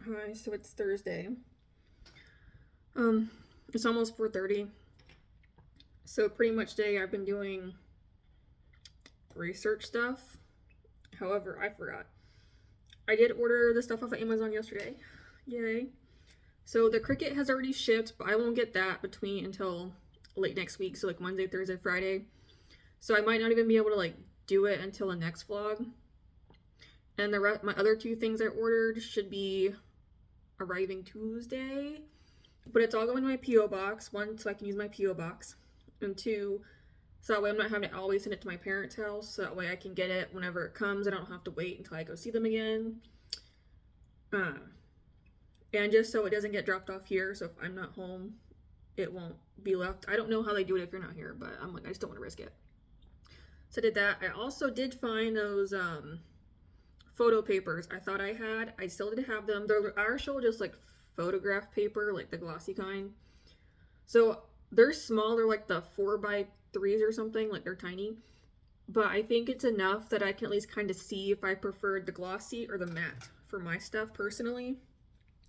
Hi, so it's Thursday. It's almost 4:30. So pretty much today I've been doing research stuff. However, I forgot. I did order the stuff off of Amazon yesterday. Yay. So the Cricut has already shipped, but I won't get that between until late next week, so like Wednesday, Thursday, Friday. So I might not even be able to like do it until the next vlog. And my other two things I ordered should be arriving Tuesday. But it's all going to my P.O. box. One, so I can use my P.O. box. And two, so that way I'm not having to always send it to my parents' house. So that way I can get it whenever it comes. I don't have to wait until I go see them again. And just so it doesn't get dropped off here. So if I'm not home, it won't be left. I don't know how they do it if you're not here, but I'm like, I just don't want to risk it. So I did that. I also did find those photo papers I thought I had. I still did have them. They're actual just like photograph paper, like the glossy kind. So they're small. They're like the 4x3s or something. Like they're tiny. But I think it's enough that I can at least kind of see if I preferred the glossy or the matte for my stuff personally.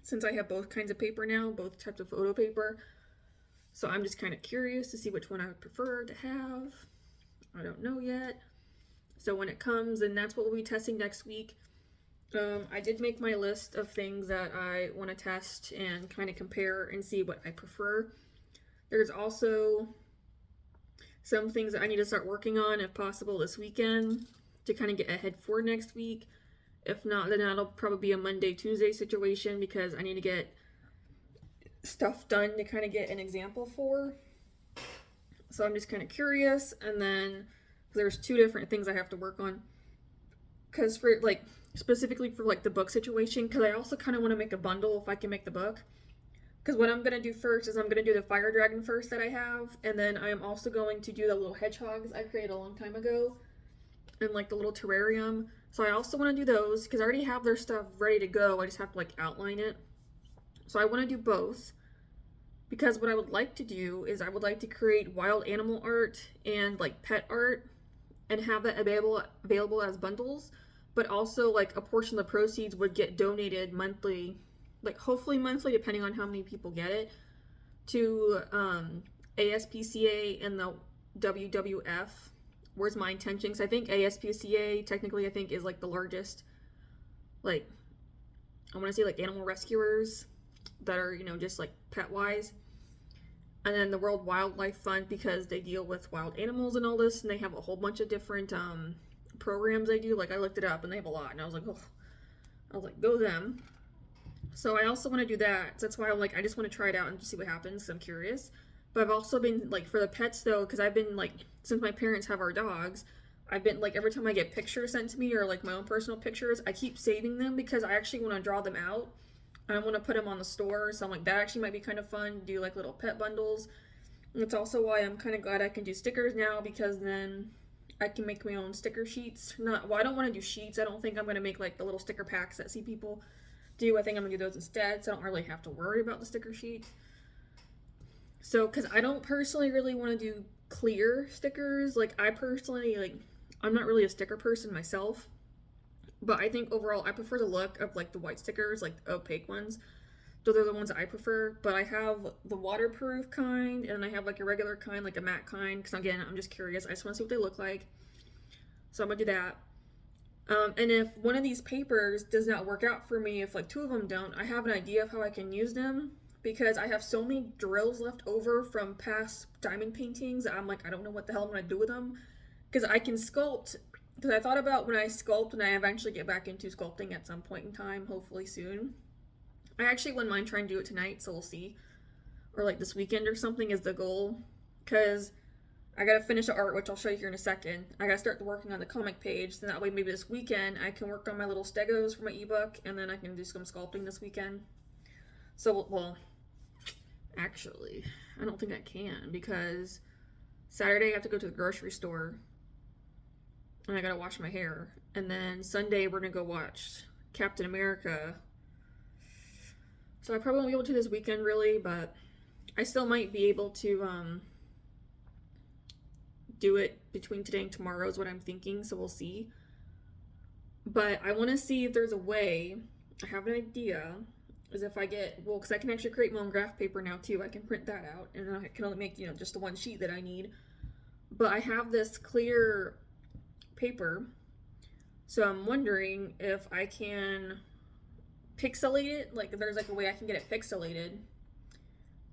Since I have both kinds of paper now, both types of photo paper. So I'm just kind of curious to see which one I would prefer to have. I don't know yet. So when it comes, and that's what we'll be testing next week. I did make my list of things that I want to test and kind of compare and see what I prefer. There's also some things that I need to start working on, if possible, this weekend to kind of get ahead for next week. If not, then that'll probably be a Monday, Tuesday situation because I need to get stuff done to kind of get an example for. So I'm just kind of curious. And then there's two different things I have to work on. Because for like, specifically for like the book situation, because I also kind of want to make a bundle if I can make the book. Because what I'm going to do first is I'm going to do the fire dragon first that I have. And then I am also going to do the little hedgehogs I created a long time ago. And like the little terrarium. So I also want to do those because I already have their stuff ready to go. I just have to like outline it. So I want to do both. Because what I would like to do is I would like to create wild animal art and like pet art and have that available as bundles, but also like a portion of the proceeds would get donated monthly, like hopefully monthly depending on how many people get it, to ASPCA and the WWF. Where's my intention? Because I think ASPCA technically I think is like the largest, like I want to say like animal rescuers that are just like pet wise. And then the World Wildlife Fund because they deal with wild animals and all this, and they have a whole bunch of different programs they do. Like I looked it up, and they have a lot, and I was like, oh, go them. So I also want to do that. So that's why I'm like, I just want to try it out and just see what happens. Cause I'm curious. But I've also been like for the pets though, because I've been like since my parents have our dogs, I've been like every time I get pictures sent to me or like my own personal pictures, I keep saving them because I actually want to draw them out. I want to put them on the store, so I'm like, that actually might be kind of fun to do like little pet bundles. And it's also why I'm kind of glad I can do stickers now because then I can make my own sticker sheets. I don't want to do sheets. I don't think I'm going to make like the little sticker packs that see people do. I think I'm going to do those instead, so I don't really have to worry about the sticker sheet. So, because I don't personally really want to do clear stickers. Like, I personally, like, I'm not really a sticker person myself. But I think overall, I prefer the look of like the white stickers, like the opaque ones. Those are the ones that I prefer. But I have the waterproof kind, and I have like a regular kind, like a matte kind. Because again, I'm just curious. I just want to see what they look like. So I'm gonna do that. And if one of these papers does not work out for me, if like two of them don't, I have an idea of how I can use them. Because I have so many drills left over from past diamond paintings, I'm like, I don't know what the hell I'm gonna do with them. Because I can sculpt because I thought about when I sculpt and I eventually get back into sculpting at some point in time, hopefully soon. I actually wouldn't mind trying to do it tonight, so we'll see. Or like this weekend or something is the goal. Because I gotta finish the art, which I'll show you here in a second. I gotta start working on the comic page, then that way maybe this weekend I can work on my little stegos for my ebook, and then I can do some sculpting this weekend. So, well, actually, I don't think I can because Saturday I have to go to the grocery store and I gotta wash my hair. And then Sunday we're gonna go watch Captain America. So I probably won't be able to this weekend really, but I still might be able to do it between today and tomorrow is what I'm thinking, so we'll see. But I want to see if there's a way. I have an idea is if I get, well, because I can actually create my own graph paper now too. I can print that out, and then I can only make, you know, just the one sheet that I need. But I have this clear paper, so I'm wondering if I can pixelate it. Like, if there's like a way I can get it pixelated,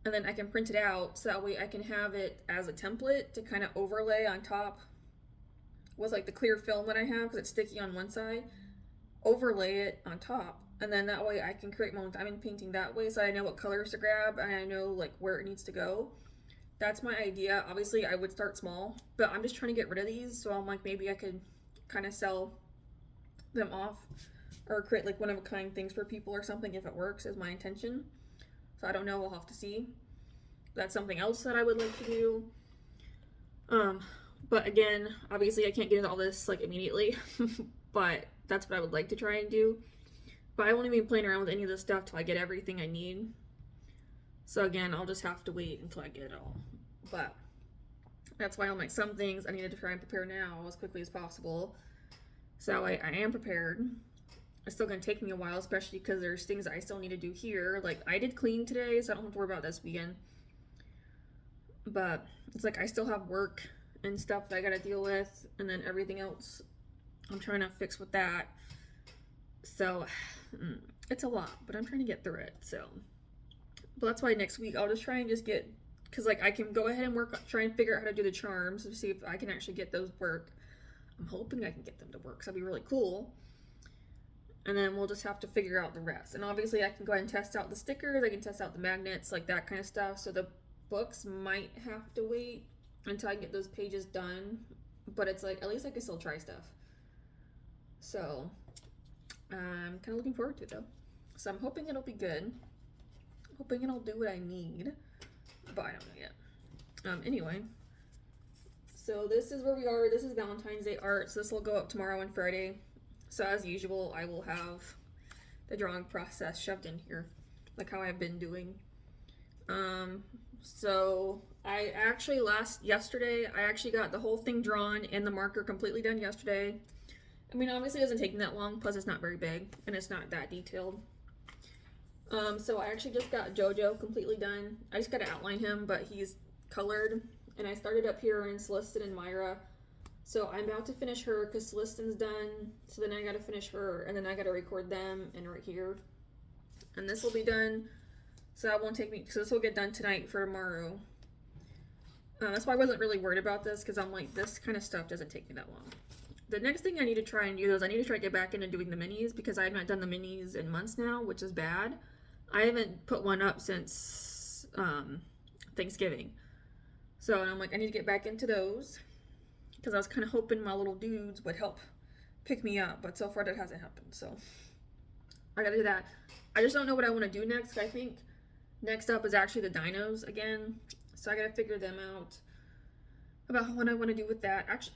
and then I can print it out, so that way I can have it as a template to kind of overlay on top with like the clear film that I have, because it's sticky on one side, overlay it on top, and then that way I can create my own diamond painting that way, so I know what colors to grab and I know like where it needs to go. That's my idea. Obviously I would start small, but I'm just trying to get rid of these, so I'm like, maybe I could kind of sell them off or create like one of a kind things for people or something if it works, is my intention. So I don't know, we'll have to see. That's something else that I would like to do. But again, obviously I can't get into all this like immediately, but that's what I would like to try and do. But I won't even be playing around with any of this stuff till I get everything I need. So again, I'll just have to wait until I get it all. But that's why I'm like, some things I need to try and prepare now as quickly as possible, so I am prepared. It's still gonna take me a while, especially because there's things I still need to do here. Like, I did clean today, so I don't have to worry about this weekend. But it's like I still have work and stuff that I gotta deal with, and then everything else I'm trying to fix with that. So it's a lot, but I'm trying to get through it. So, but that's why next week I'll just try and just get, because like I can go ahead and work, try and figure out how to do the charms to see if I can actually get those work. I'm hoping I can get them to work, so that'd be really cool. And then we'll just have to figure out the rest. And obviously I can go ahead and test out the stickers, I can test out the magnets, like that kind of stuff. So the books might have to wait until I get those pages done, but it's like, at least I can still try stuff. So I'm kind of looking forward to it though. So I'm hoping it'll be good. Hoping it'll do what I need, but I don't know yet. Anyway, so this is where we are. This is Valentine's Day art. So this will go up tomorrow and Friday. So as usual, I will have the drawing process shoved in here, like how I've been doing. So I actually yesterday, I actually got the whole thing drawn and the marker completely done yesterday. I mean, obviously it doesn't take me that long, plus it's not very big and it's not that detailed. So I actually just got JoJo completely done. I just got to outline him, but he's colored. And I started up here in Celestin and Myra. So I'm about to finish her because Celestin's done. So then I got to finish her, and then I got to record them and right here. And this will be done. So that won't take me, so this will get done tonight for tomorrow. That's why I wasn't really worried about this, because I'm like, this kind of stuff doesn't take me that long. The next thing I need to try and do is I need to try to get back into doing the minis, because I have not done the minis in months now, which is bad. I haven't put one up since Thanksgiving. So and I'm like, I need to get back into those, because I was kind of hoping my little dudes would help pick me up, but so far that hasn't happened. So I gotta do that. I just don't know what I want to do next. I think next up is actually the dinos again. So I gotta figure them out about what I want to do with that. Actually,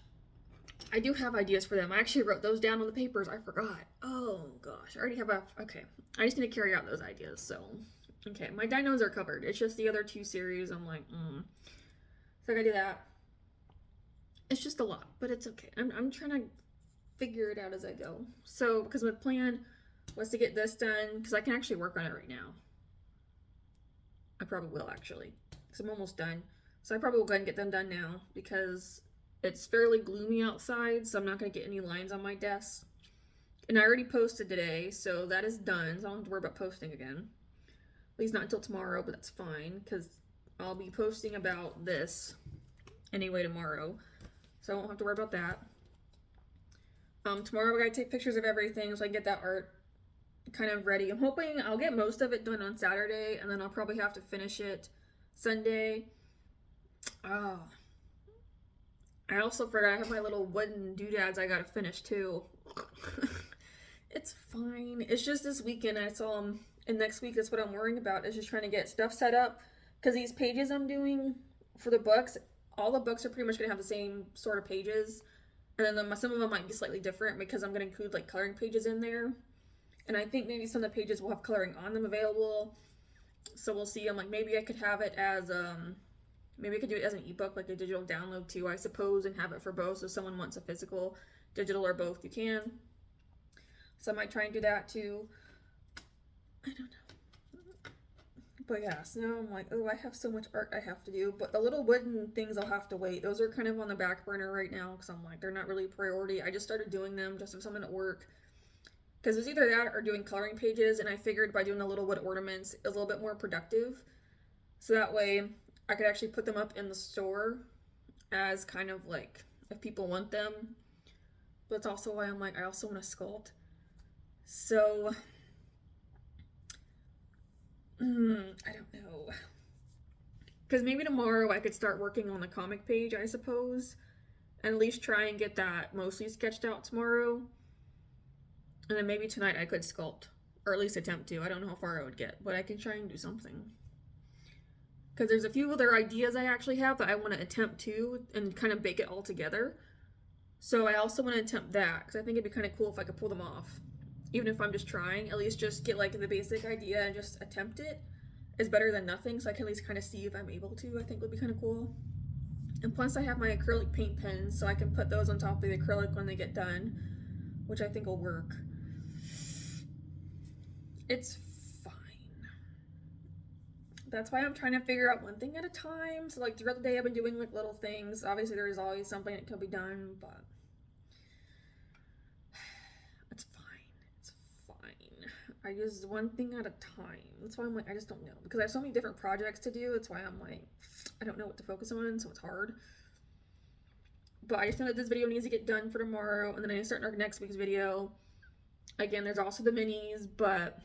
I do have ideas for them. I actually wrote those down on the papers. I forgot. Oh gosh, I already have okay. I just need to carry out those ideas. So, okay, my dinos are covered. It's just the other two series. I'm like, So I gotta do that. It's just a lot, but it's okay. I'm trying to figure it out as I go. So, because my plan was to get this done, because I can actually work on it right now. I probably will actually, because I'm almost done. So I probably will go ahead and get them done now, because it's fairly gloomy outside, so I'm not going to get any lines on my desk. And I already posted today, so that is done, so I don't have to worry about posting again. At least not until tomorrow, but that's fine, because I'll be posting about this anyway tomorrow, so I won't have to worry about that. Tomorrow I gotta take pictures of everything so I can get that art kind of ready. I'm hoping I'll get most of it done on Saturday, and then I'll probably have to finish it Sunday. Oh, I also forgot I have my little wooden doodads I gotta finish too. It's fine. It's just this weekend. And next week that's what I'm worrying about, is just trying to get stuff set up, because these pages I'm doing for the books, all the books are pretty much gonna have the same sort of pages, and then some of them might be slightly different because I'm gonna include like coloring pages in there, and I think maybe some of the pages will have coloring on them available. So we'll see. I'm like, maybe I could have it as maybe I could do it as an ebook, like a digital download too, I suppose, and have it for both. So if someone wants a physical, digital, or both, you can. So I might try and do that too. I don't know. But yeah, so now I'm like, oh, I have so much art I have to do. But the little wooden things I'll have to wait. Those are kind of on the back burner right now because I'm like, they're not really a priority. I just started doing them just for something at work. Because it was either that or doing coloring pages, and I figured by doing the little wood ornaments, it was a little bit more productive. So that way I could actually put them up in the store as kind of like if people want them. But it's also why I'm like, I also want to sculpt. So I don't know. Because maybe tomorrow I could start working on the comic page, I suppose. And at least try and get that mostly sketched out tomorrow. And then maybe tonight I could sculpt. Or at least attempt to. I don't know how far I would get. But I can try and do something. Because there's a few other ideas I actually have that I want to attempt to. And kind of bake it all together. So I also want to attempt that. Because I think it'd be kind of cool if I could pull them off. Even if I'm just trying. At least just get like the basic idea and just attempt it. Is better than nothing, so I can at least kind of see if I'm able to. I think would be kind of cool. And plus I have my acrylic paint pens, so I can put those on top of the acrylic when they get done, which I think will work. It's fine. That's why I'm trying to figure out one thing at a time. So like throughout the day I've been doing like little things. Obviously there is always something that can be done, but it's fine. It's fine. I use one thing at a time. That's why I'm like, I just don't know. Because I have so many different projects to do. That's why I'm like, I don't know what to focus on, so it's hard. But I just know that this video needs to get done for tomorrow, and then I start our next week's video. Again, there's also the minis, but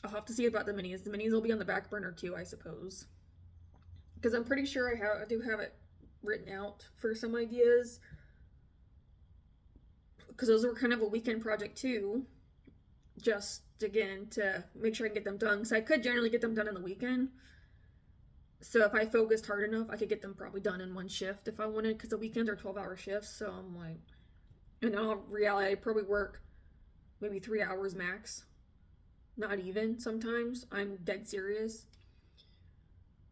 I'll have to see about the minis. The minis will be on the back burner too, I suppose. Because I'm pretty sure I do have it written out for some ideas. Because those were kind of a weekend project too. Just, again, to make sure I can get them done. Because I could generally get them done in the weekend. So if I focused hard enough, I could get them probably done in one shift if I wanted. Because the weekends are 12-hour shifts. So I'm like, in all reality, I probably work maybe 3 hours max. Not even sometimes. I'm dead serious.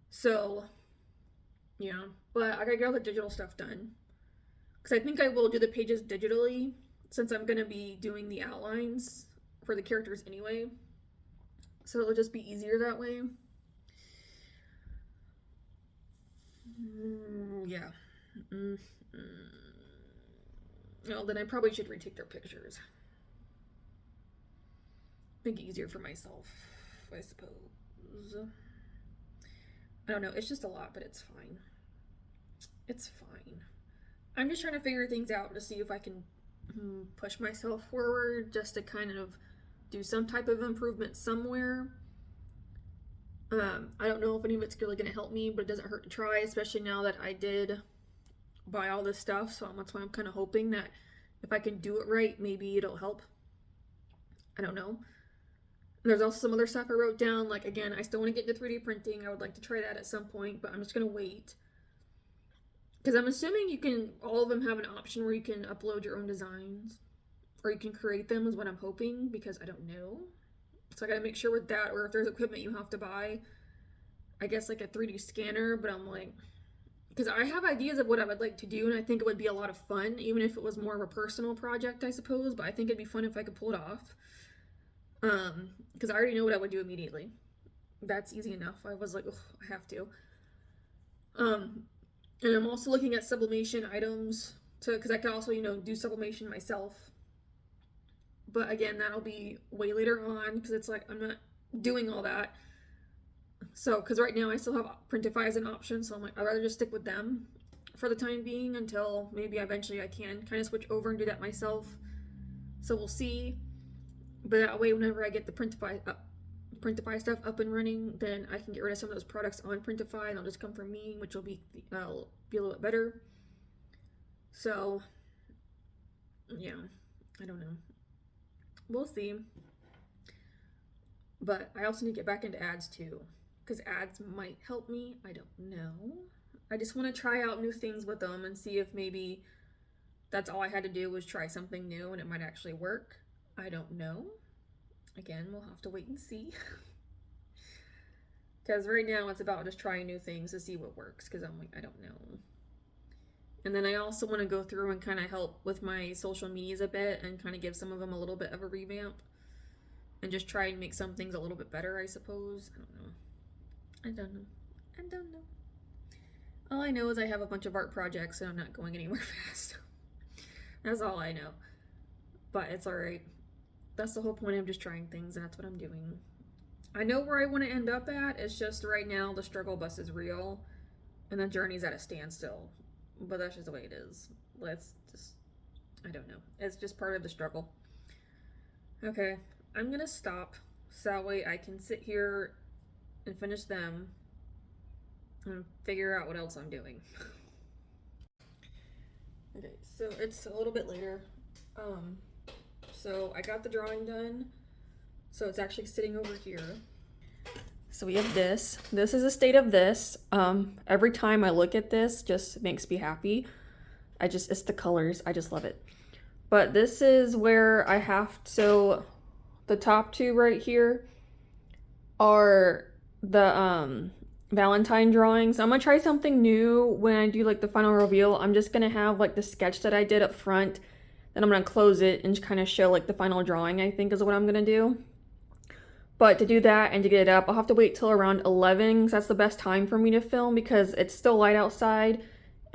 So, yeah. But I gotta get all the digital stuff done. Because I think I will do the pages digitally. Since I'm going to be doing the outlines for the characters anyway. So it'll just be easier that way. Yeah. Well, then I probably should retake their pictures. Make it easier for myself, I suppose. I don't know, it's just a lot, but it's fine. It's fine. I'm just trying to figure things out to see if I can push myself forward just to kind of do some type of improvement somewhere. I don't know if any of it's really going to help me, but it doesn't hurt to try, especially now that I did buy all this stuff. So that's why I'm kind of hoping that if I can do it right, maybe it'll help. I don't know. There's also some other stuff I wrote down. Like, again, I still want to get into 3D printing. I would like to try that at some point, but I'm just going to wait. Because I'm assuming you can, all of them have an option where you can upload your own designs. Or you can create them is what I'm hoping, because I don't know. So I gotta make sure with that, or if there's equipment you have to buy. I guess like a 3D scanner, but I'm like... Because I have ideas of what I would like to do, and I think it would be a lot of fun, even if it was more of a personal project, I suppose. But I think it'd be fun if I could pull it off. Because I already know what I would do immediately. That's easy enough. I was like, I have to. And I'm also looking at sublimation items because I can also, do sublimation myself. But again, that'll be way later on because it's like I'm not doing all that. So, because right now I still have Printify as an option, so I'm like, I'd rather just stick with them for the time being until maybe eventually I can kind of switch over and do that myself. So we'll see. But that way, whenever I get the Printify stuff up and running, then I can get rid of some of those products on Printify and they'll just come from me, which will be a little bit better. So, yeah, I don't know. We'll see. But I also need to get back into ads too, because ads might help me. I don't know. I just want to try out new things with them and see if maybe that's all I had to do was try something new and it might actually work. I don't know. Again, we'll have to wait and see. Because right now it's about just trying new things to see what works, because I'm like, I don't know. And then I also want to go through and kind of help with my social medias a bit and kind of give some of them a little bit of a revamp. and just try and make some things a little bit better, I suppose. I don't know. I don't know. I don't know. All I know is I have a bunch of art projects and I'm not going anywhere fast. That's all I know. But it's alright. That's the whole point. I'm just trying things and that's what I'm doing. I know where I want to end up at. It's just right now the struggle bus is real and the journey's at a standstill. But that's just the way it is. Let's just, I don't know. It's just part of the struggle. Okay, I'm gonna stop so that way I can sit here and finish them and figure out what else I'm doing. Okay, so it's a little bit later. So I got the drawing done. So it's actually sitting over here. So we have this. This is the state of this. Every time I look at this, just makes me happy. It's the colors. I just love it. But this is where I have, so the top two right here are the Valentine drawings. I'm gonna try something new when I do like the final reveal. I'm just gonna have like the sketch that I did up front, then I'm gonna close it and kind of show like the final drawing, I think is what I'm gonna do. But to do that and to get it up, I'll have to wait till around 11 because that's the best time for me to film because it's still light outside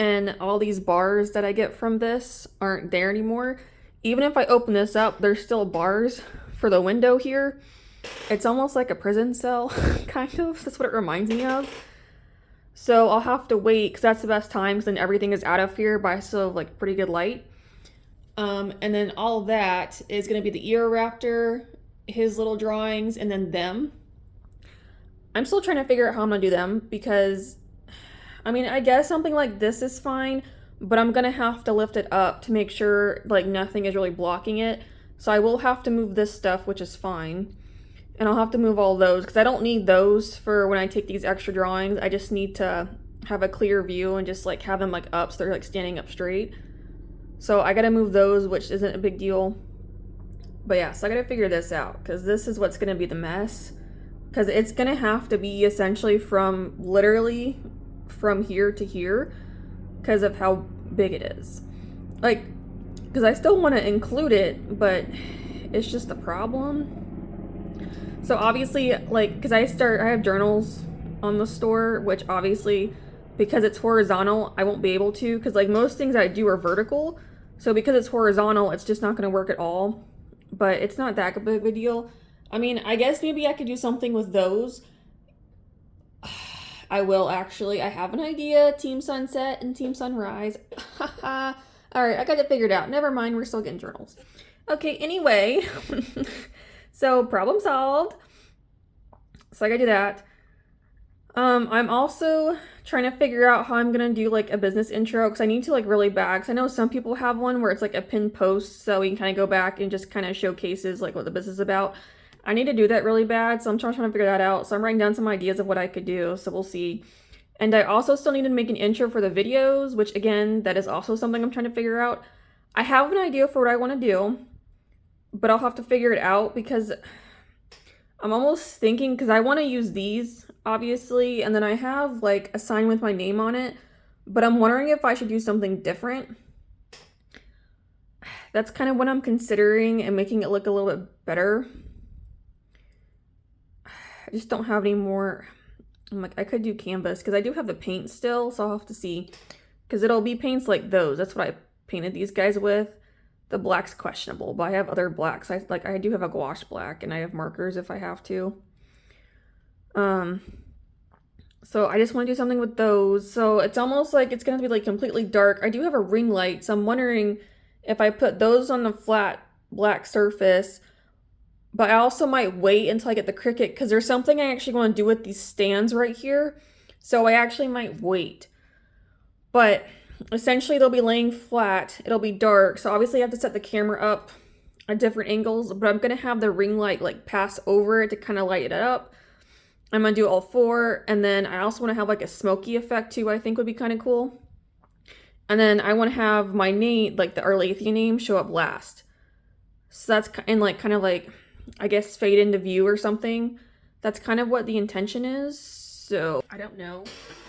and all these bars that I get from this aren't there anymore. Even if I open this up, there's still bars for the window here. It's almost like a prison cell, kind of. That's what it reminds me of. So I'll have to wait because that's the best time because then everything is out of here, but I still have like pretty good light. And then all that is going to be the Eoraptor, his little drawings, and then them. I'm still trying to figure out how I'm going to do them because, I mean, I guess something like this is fine, but I'm going to have to lift it up to make sure like nothing is really blocking it. So I will have to move this stuff, which is fine. And I'll have to move all those because I don't need those for when I take these extra drawings. I just need to have a clear view and just like have them like up so they're like standing up straight. So I gotta move those, which isn't a big deal. But yeah, so I gotta figure this out because this is what's gonna be the mess. Because it's gonna have to be essentially from literally from here to here because of how big it is. Like, because I still want to include it, but it's just the problem. So obviously, like, because I have journals on the store, which obviously, because it's horizontal, I won't be able to, because like most things I do are vertical. So because it's horizontal, it's just not going to work at all. But it's not that big of a deal. I mean, I guess maybe I could do something with those. I will actually. I have an idea. Team Sunset and Team Sunrise. All right, I got it figured out. Never mind, we're still getting journals. Okay, anyway. So problem solved. So I gotta do that. I'm also trying to figure out how I'm gonna do like a business intro because I need to like really bag. Cause I know some people have one where it's like a pinned post so we can kind of go back and just kind of showcases like what the business is about. I need to do that really bad, so I'm trying to figure that out. So I'm writing down some ideas of what I could do, so we'll see. And I also still need to make an intro for the videos, which again, that is also something I'm trying to figure out. I have an idea for what I want to do, but I'll have to figure it out because I'm almost thinking, because I want to use these, obviously, and then I have like a sign with my name on it, but I'm wondering if I should do something different. That's kind of what I'm considering and making it look a little bit better. I just don't have any more. I'm like, I could do canvas because I do have the paint still, so I'll have to see. Because it'll be paints like those. That's what I painted these guys with. The black's questionable, but I have other blacks. I do have a gouache black, and I have markers if I have to. So I just want to do something with those. So it's almost like it's going to be like completely dark. I do have a ring light, so I'm wondering if I put those on the flat black surface. But I also might wait until I get the Cricut because there's something I actually want to do with these stands right here. So I actually might wait. But essentially they'll be laying flat. It'll be dark. So obviously I have to set the camera up at different angles. But I'm going to have the ring light like pass over it to kind of light it up. I'm going to do all four. And then I also want to have like a smoky effect too, I think would be kind of cool. And then I want to have my name, like the Arlathia name, show up last. So that's kind of like, I guess, fade into view or something. That's kind of what the intention is. So I don't know.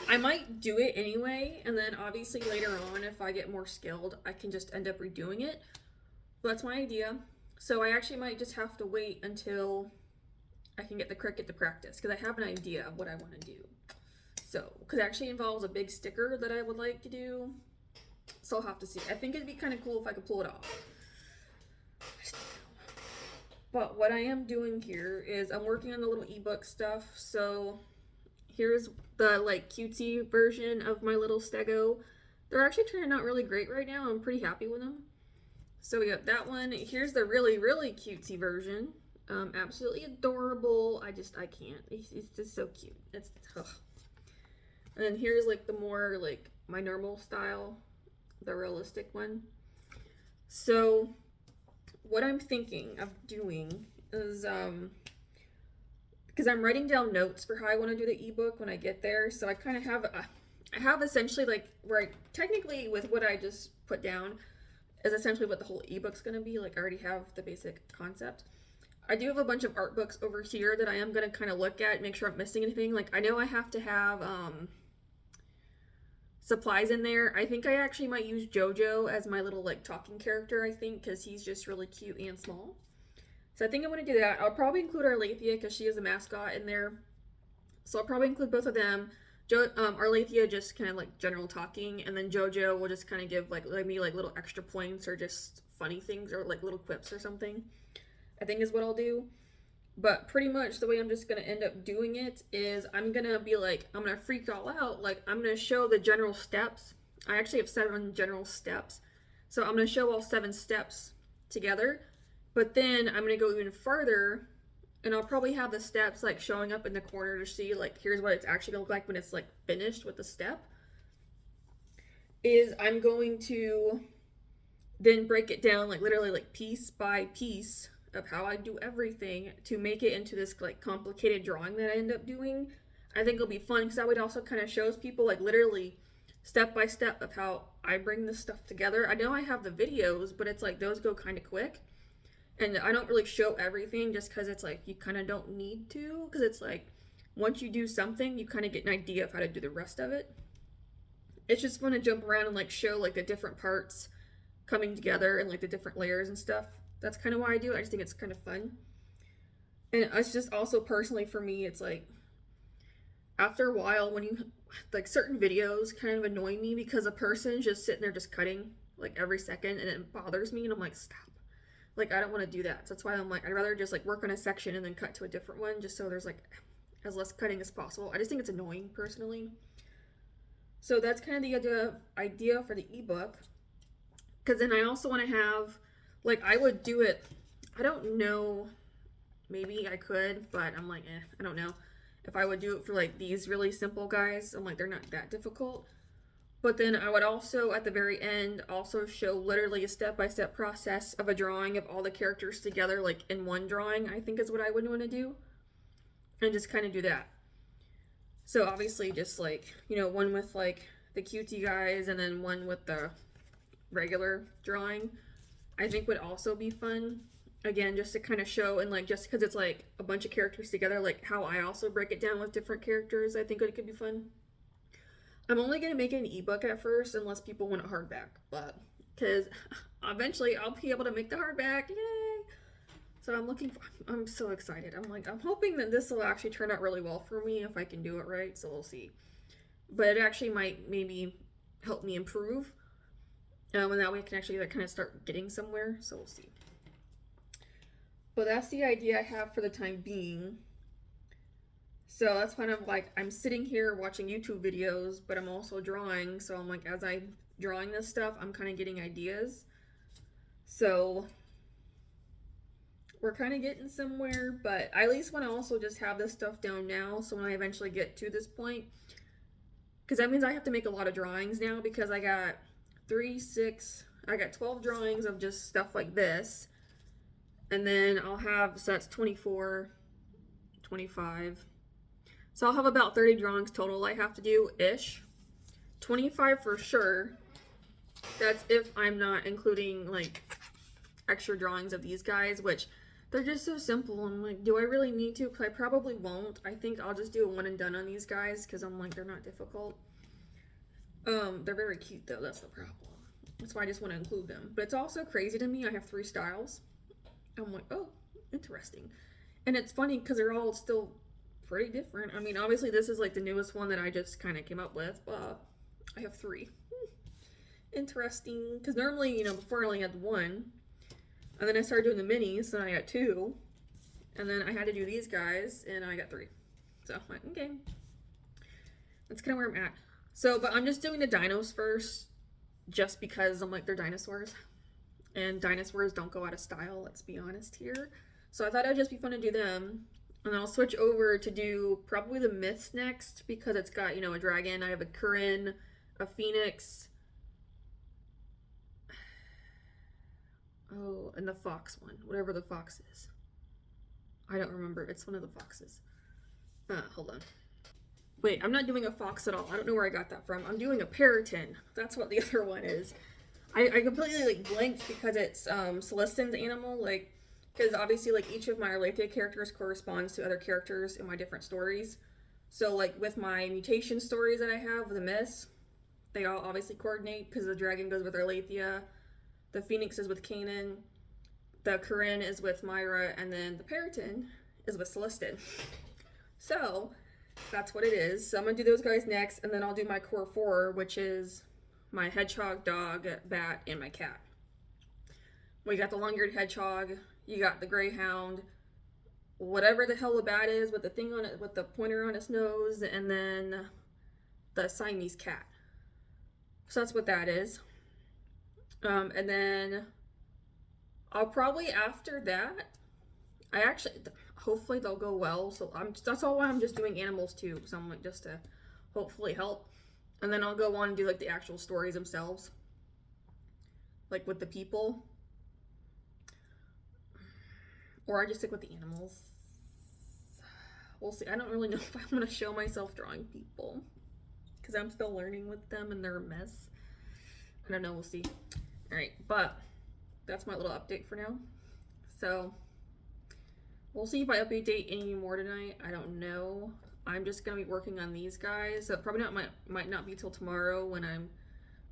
I might do it anyway. And then obviously later on, if I get more skilled, I can just end up redoing it. But that's my idea. So I actually might just have to wait until I can get the Cricut to practice, because I have an idea of what I want to do. So, because it actually involves a big sticker that I would like to do. So I'll have to see. I think it'd be kind of cool if I could pull it off. But what I am doing here is I'm working on the little ebook stuff. So here's the like cutesy version of my little stego. They're actually turning out really great right now. I'm pretty happy with them. So we got that one. Here's the really, really cutesy version. Absolutely adorable. I can't. It's just so cute. It's ugh. And then here's like the more like my normal style, the realistic one. So what I'm thinking of doing is because I'm writing down notes for how I want to do the ebook when I get there. So I kind of have I have essentially like where I technically with what I just put down is essentially what the whole ebook's going to be. Like I already have the basic concept. I do have a bunch of art books over here that I am going to kind of look at, make sure I'm missing anything. Like I know I have to have supplies in there. I think I actually might use JoJo as my little like talking character, I think, because he's just really cute and small. So I think I'm going to do that. I'll probably include Arlethea because she is a mascot in there. So I'll probably include both of them. Arlethea just kind of like general talking, and then JoJo will just kind of give like me like little extra points or just funny things or like little quips or something, I think is what I'll do. But pretty much the way I'm just going to end up doing it is I'm going to be like, I'm going to freak y'all out. Like I'm going to show the general steps. I actually have 7 general steps. So I'm going to show all 7 steps together. But then I'm going to go even further, and I'll probably have the steps like showing up in the corner to see like, here's what it's actually going to look like when it's like finished with the step. Is I'm going to then break it down like literally like piece by piece of how I do everything to make it into this like complicated drawing that I end up doing. I think it'll be fun because that would also kind of shows people like literally step by step of how I bring this stuff together. I know I have the videos, but it's like those go kind of quick, and I don't really show everything just because it's like you kind of don't need to, because it's like once you do something you kind of get an idea of how to do the rest of it. It's just fun to jump around and like show like the different parts coming together and like the different layers and stuff. That's kind of why I do it. I just think it's kind of fun. And it's just also personally for me, it's like after a while when you like certain videos kind of annoy me because a person's just sitting there just cutting like every second, and it bothers me, and I'm like, stop. Like I don't want to do that. So that's why I'm like, I'd rather just like work on a section and then cut to a different one just so there's like as less cutting as possible. I just think it's annoying personally. So that's kind of the idea for the ebook. Because then I also want to have like, I would do it, I don't know, maybe I could, but I'm like, I don't know. If I would do it for like these really simple guys, I'm like, they're not that difficult. But then I would also, at the very end, also show literally a step-by-step process of a drawing of all the characters together, like in one drawing, I think is what I would want to do. And just kind of do that. So obviously just like, you know, one with like the cutie guys and then one with the regular drawing, I think would also be fun. Again, just to kind of show, and like just because it's like a bunch of characters together, like how I also break it down with different characters, I think it could be fun. I'm only going to make it an ebook at first unless people want a hardback, but because eventually I'll be able to make the hardback. Yay! So I'm so excited. I'm hoping that this will actually turn out really well for me if I can do it right, so we'll see. But it actually might maybe help me improve. And that way I can actually like kind of start getting somewhere, so we'll see. But that's the idea I have for the time being. So that's kind of like, I'm sitting here watching YouTube videos, but I'm also drawing, so I'm like, as I'm drawing this stuff, I'm kind of getting ideas. So we're kind of getting somewhere, but I at least want to also just have this stuff down now, so when I eventually get to this point, because that means I have to make a lot of drawings now, because I got 12 drawings of just stuff like this, and then I'll have, so that's 24, 25, so I'll have about 30 drawings total I have to do ish. 25 for sure. That's if I'm not including like extra drawings of these guys, which they're just so simple. I'm like, do I really need to? Because I probably won't. I think I'll just do a one and done on these guys because I'm like, they're not difficult. They're very cute though, that's the problem. That's why I just want to include them. But it's also crazy to me, I have 3 styles. I'm like, oh, interesting. And it's funny because they're all still pretty different. I mean, obviously this is like the newest one that I just kind of came up with, but I have 3. Interesting, because normally, you know, before I only had 1, and then I started doing the minis, so I got 2, and then I had to do these guys, and I got 3. So I'm like, okay, that's kind of where I'm at. So, but I'm just doing the dinos first, just because I'm like, they're dinosaurs, and dinosaurs don't go out of style, let's be honest here. So I thought it'd just be fun to do them, and I'll switch over to do probably the myths next, because it's got, you know, a dragon. I have a Corinne, a phoenix, oh, and the fox one, whatever the fox is. I don't remember. It's one of the foxes. Hold on. Wait, I'm not doing a fox at all. I don't know where I got that from. I'm doing a periton. That's what the other one is. I completely like blanked because it's Celestine's animal, like, because obviously like each of my Aletheia characters corresponds to other characters in my different stories. So like with my mutation stories that I have, the myths, they all obviously coordinate because the dragon goes with Aletheia, the phoenix is with Canaan, the Corinne is with Myra, and then the periton is with Celestine. So that's what it is. So I'm gonna do those guys next, and then I'll do my core 4, which is my hedgehog, dog, bat, and my cat. We got the long-eared hedgehog, you got the greyhound, whatever the hell the bat is with the thing on it, with the pointer on its nose, and then the Siamese cat. So that's what that is. And then I'll probably after that, I actually, hopefully they'll go well. So that's all why I'm just doing animals too. So I'm like, just to hopefully help. And then I'll go on and do like the actual stories themselves. Like with the people. Or I just stick with the animals. We'll see. I don't really know if I want to show myself drawing people. Because I'm still learning with them and they're a mess. I don't know, we'll see. Alright, but that's my little update for now. So we'll see if I update any more tonight. I don't know. I'm just gonna be working on these guys. So probably might not be till tomorrow when I'm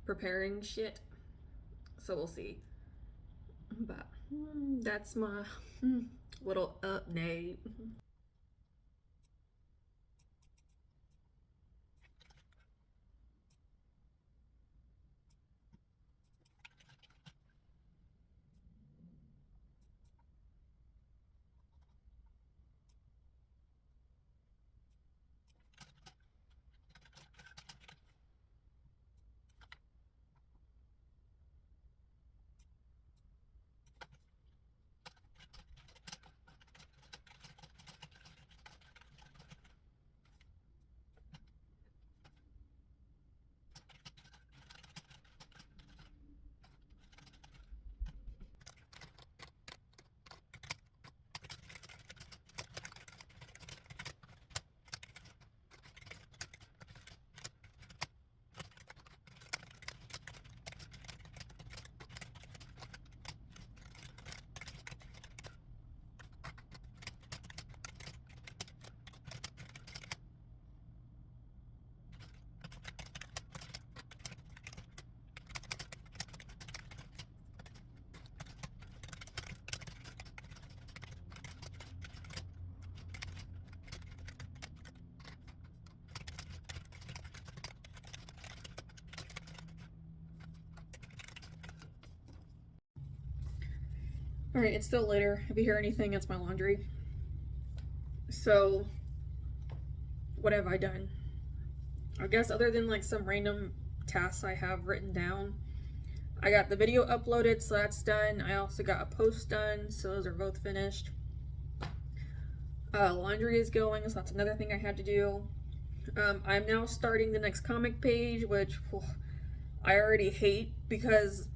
preparing shit. So we'll see. But that's my little update. Alright, it's still later. If you hear anything, it's my laundry. So, what have I done? I guess other than like some random tasks I have written down, I got the video uploaded, so that's done. I also got a post done, so those are both finished. Laundry is going, so that's another thing I had to do. I'm now starting the next comic page, which I already hate because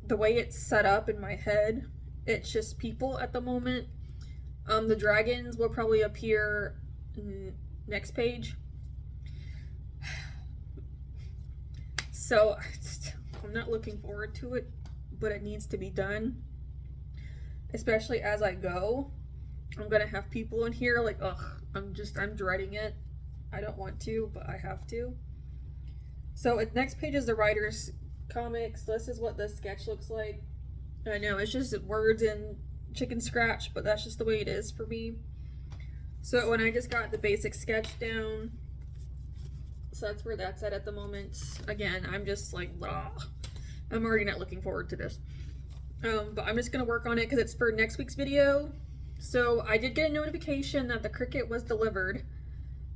the way it's set up in my head, it's just people at the moment. The dragons will probably appear next page. So I'm not looking forward to it, but it needs to be done. Especially as I go. I'm gonna have people in here like, ugh, I'm dreading it. I don't want to, but I have to. So next page is the writer's comics. This is what the sketch looks like. I know, it's just words and chicken scratch, but that's just the way it is for me. So when I just got the basic sketch down, so that's where that's at the moment. Again, I'm just like, blah. I'm already not looking forward to this. But I'm just gonna work on it because it's for next week's video. So I did get a notification that the Cricut was delivered.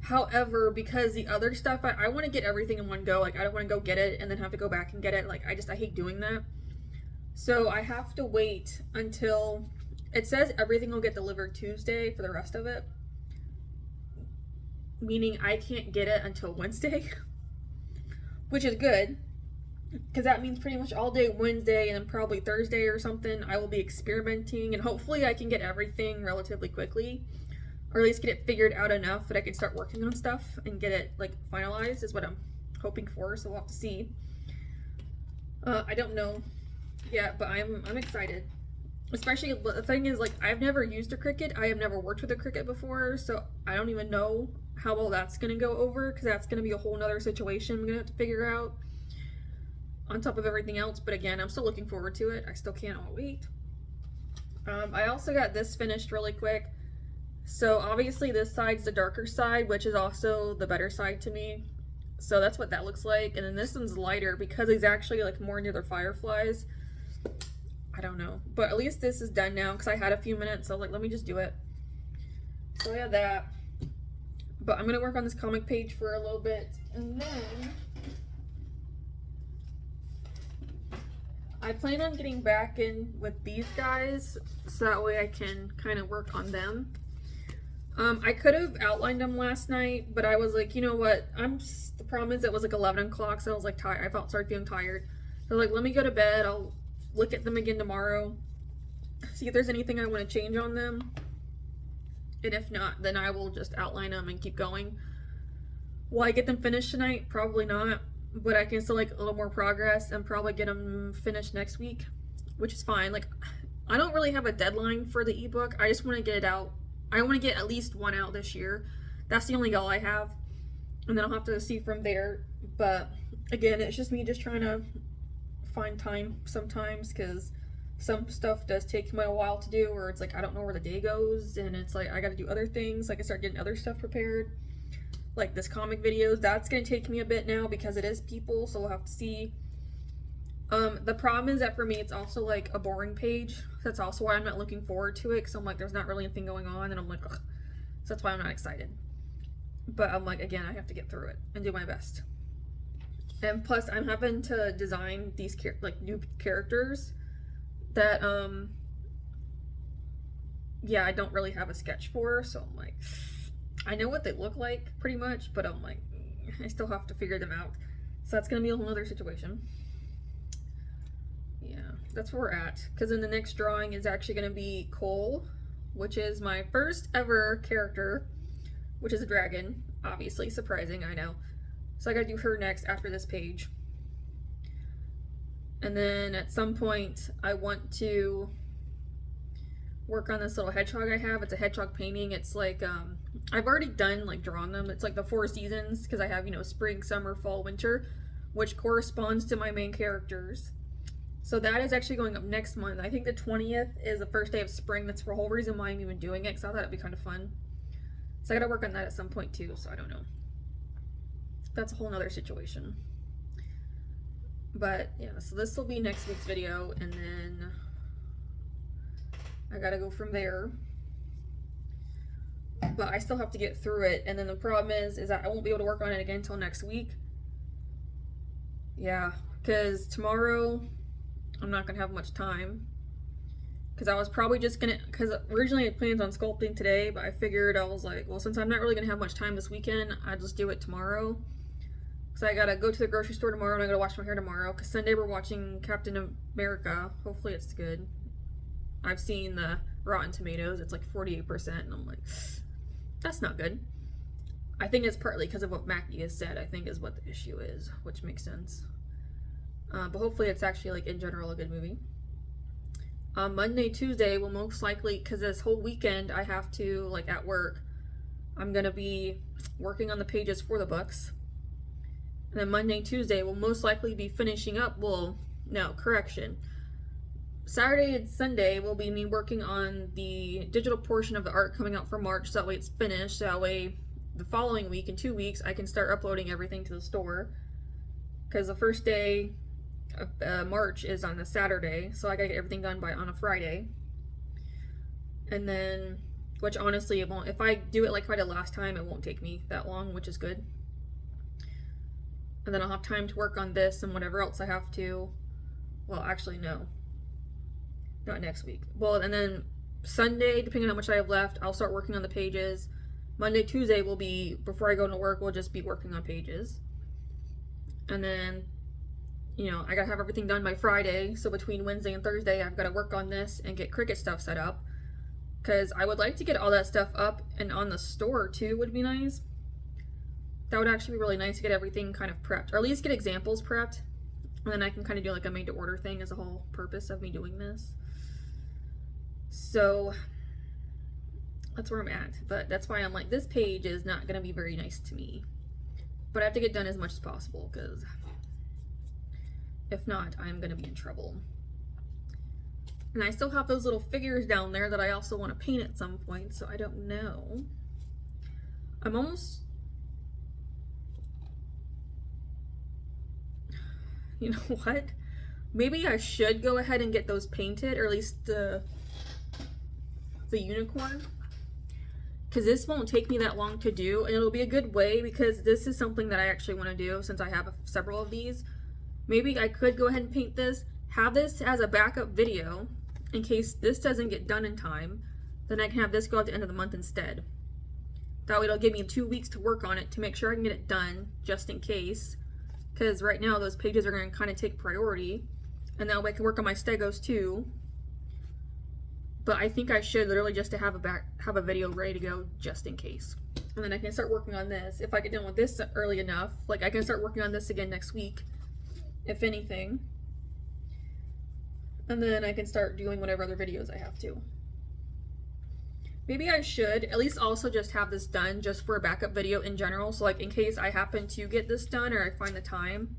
However, because the other stuff, I want to get everything in one go. Like, I don't want to go get it and then have to go back and get it. Like, I hate doing that. So I have to wait until, it says everything will get delivered Tuesday for the rest of it. Meaning I can't get it until Wednesday. Which is good. Because that means pretty much all day Wednesday and then probably Thursday or something, I will be experimenting. And hopefully I can get everything relatively quickly. Or at least get it figured out enough that I can start working on stuff and get it like finalized is what I'm hoping for. So we'll have to see. I don't know yet, but I'm excited. Especially the thing is, like, I've never used a Cricut. I have never worked with a Cricut before, so I don't even know how well that's gonna go over because that's gonna be a whole nother situation I'm gonna have to figure out on top of everything else. But again, I'm still looking forward to it. I still cannot wait. I also got this finished really quick. So obviously this side's the darker side, which is also the better side to me. So that's what that looks like. And then this one's lighter because it's actually like more near the fireflies. I don't know. But at least this is done now because I had a few minutes. So I was like, let me just do it. So I have that. But I'm going to work on this comic page for a little bit. And then I plan on getting back in with these guys. So that way I can kind of work on them. I could have outlined them last night, but I was like, you know what? The problem is it was like 11 o'clock, so I was like tired. I started feeling tired. So I was like, let me go to bed. I'll look at them again tomorrow. See if there's anything I want to change on them. And if not, then I will just outline them and keep going. Will I get them finished tonight? Probably not. But I can still like a little more progress and probably get them finished next week, which is fine. Like, I don't really have a deadline for the ebook. I just want to get it out. I want to get at least one out this year. That's the only goal I have. And then I'll have to see from there. But again, it's just me just trying to find time sometimes because some stuff does take me a while to do, or it's like I don't know where the day goes and it's like I got to do other things. Like I start getting other stuff prepared. Like this comic videos, that's going to take me a bit now because it is people, so we'll have to see. The problem is that for me, it's also like a boring page. That's also why I'm not looking forward to it because I'm like, there's not really anything going on, and I'm like, ugh. So that's why I'm not excited. But I'm like, again, I have to get through it and do my best. And plus, I'm having to design these like new characters that, yeah, I don't really have a sketch for. So I'm like, I know what they look like pretty much, but I'm like, I still have to figure them out. So that's gonna be a whole other situation. Yeah, that's where we're at. Because then the next drawing is actually going to be Cole, which is my first ever character, which is a dragon. Obviously, surprising, I know. So I got to do her next after this page. And then at some point, I want to work on this little hedgehog I have. It's a hedgehog painting. It's like, I've already done, like, drawn them. It's like the 4 seasons, because I have, you know, spring, summer, fall, winter, which corresponds to my main characters. So that is actually going up next month. I think the 20th is the first day of spring. That's the whole reason why I'm even doing it, because I thought it'd be kind of fun. So I gotta work on that at some point too, so I don't know. That's a whole nother situation. But yeah, so this will be next week's video, and then I gotta go from there. But I still have to get through it, and then the problem is that I won't be able to work on it again until next week. Yeah, because tomorrow I'm not gonna have much time, because I was probably just gonna, because originally I planned on sculpting today, but I figured, I was like, well, since I'm not really gonna have much time this weekend, I'll just do it tomorrow. So I gotta go to the grocery store tomorrow, and I gotta wash my hair tomorrow, because Sunday we're watching Captain America. Hopefully it's good. I've seen the Rotten Tomatoes, it's like 48%, and I'm like, that's not good. I think it's partly because of what Mackie has said, I think is what the issue is, which makes sense. But hopefully it's actually, like, in general, a good movie. Monday, Tuesday will most likely, because this whole weekend I have to, like, at work, I'm going to be working on the pages for the books. And then Monday, Tuesday will most likely be finishing up, well, no, correction. Saturday and Sunday will be me working on the digital portion of the art coming out for March, so that way it's finished. So that way the following week, in 2 weeks, I can start uploading everything to the store. Because the first day of March is on the Saturday, so I gotta get everything done on a Friday. And then, which honestly it won't, if I do it like I did last time, it won't take me that long, which is good. And then I'll have time to work on this and whatever else I have to. Well, actually, no. Not next week. Well, and then Sunday, depending on how much I have left, I'll start working on the pages. Monday, Tuesday will be, before I go to work, we'll just be working on pages. And then, you know, I gotta have everything done by Friday. So between Wednesday and Thursday, I've gotta work on this and get Cricut stuff set up. Because I would like to get all that stuff up and on the store too, would be nice. That would actually be really nice to get everything kind of prepped, or at least get examples prepped. And then I can kind of do like a made to order thing as a whole purpose of me doing this. So that's where I'm at. But that's why I'm like, this page is not going to be very nice to me. But I have to get done as much as possible, because if not, I'm going to be in trouble. And I still have those little figures down there that I also want to paint at some point, so I don't know. I'm almost... You know what? Maybe I should go ahead and get those painted, or at least the unicorn. Because this won't take me that long to do, and it'll be a good way, because this is something that I actually want to do since I have several of these. Maybe I could go ahead and paint this, have this as a backup video, in case this doesn't get done in time, then I can have this go at the end of the month instead. That way it'll give me 2 weeks to work on it to make sure I can get it done, just in case. Because right now those pages are going to kind of take priority, and that way I can work on my stegos too. But I think I should literally just to have a video ready to go just in case. And then I can start working on this. If I get done with this early enough, like I can start working on this again next week, if anything. And then I can start doing whatever other videos I have to. Maybe I should at least also just have this done just for a backup video in general. So like in case I happen to get this done or I find the time,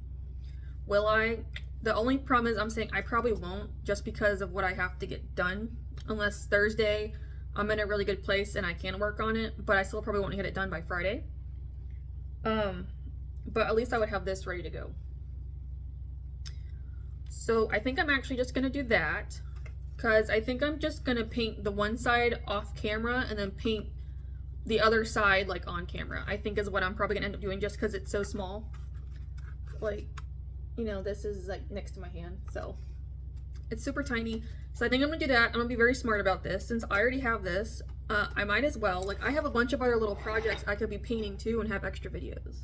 will I? The only problem is I'm saying I probably won't, just because of what I have to get done. Unless Thursday I'm in a really good place and I can work on it, but I still probably won't get it done by Friday. But at least I would have this ready to go. So I think I'm actually just gonna do that, because I think I'm just gonna paint the one side off camera and then paint the other side like on camera, I think is what I'm probably gonna end up doing, just because it's so small. Like, you know, this is like next to my hand, so it's super tiny. So I think I'm gonna do that. I'm gonna be very smart about this since I already have this. I might as well, like I have a bunch of other little projects I could be painting too and have extra videos.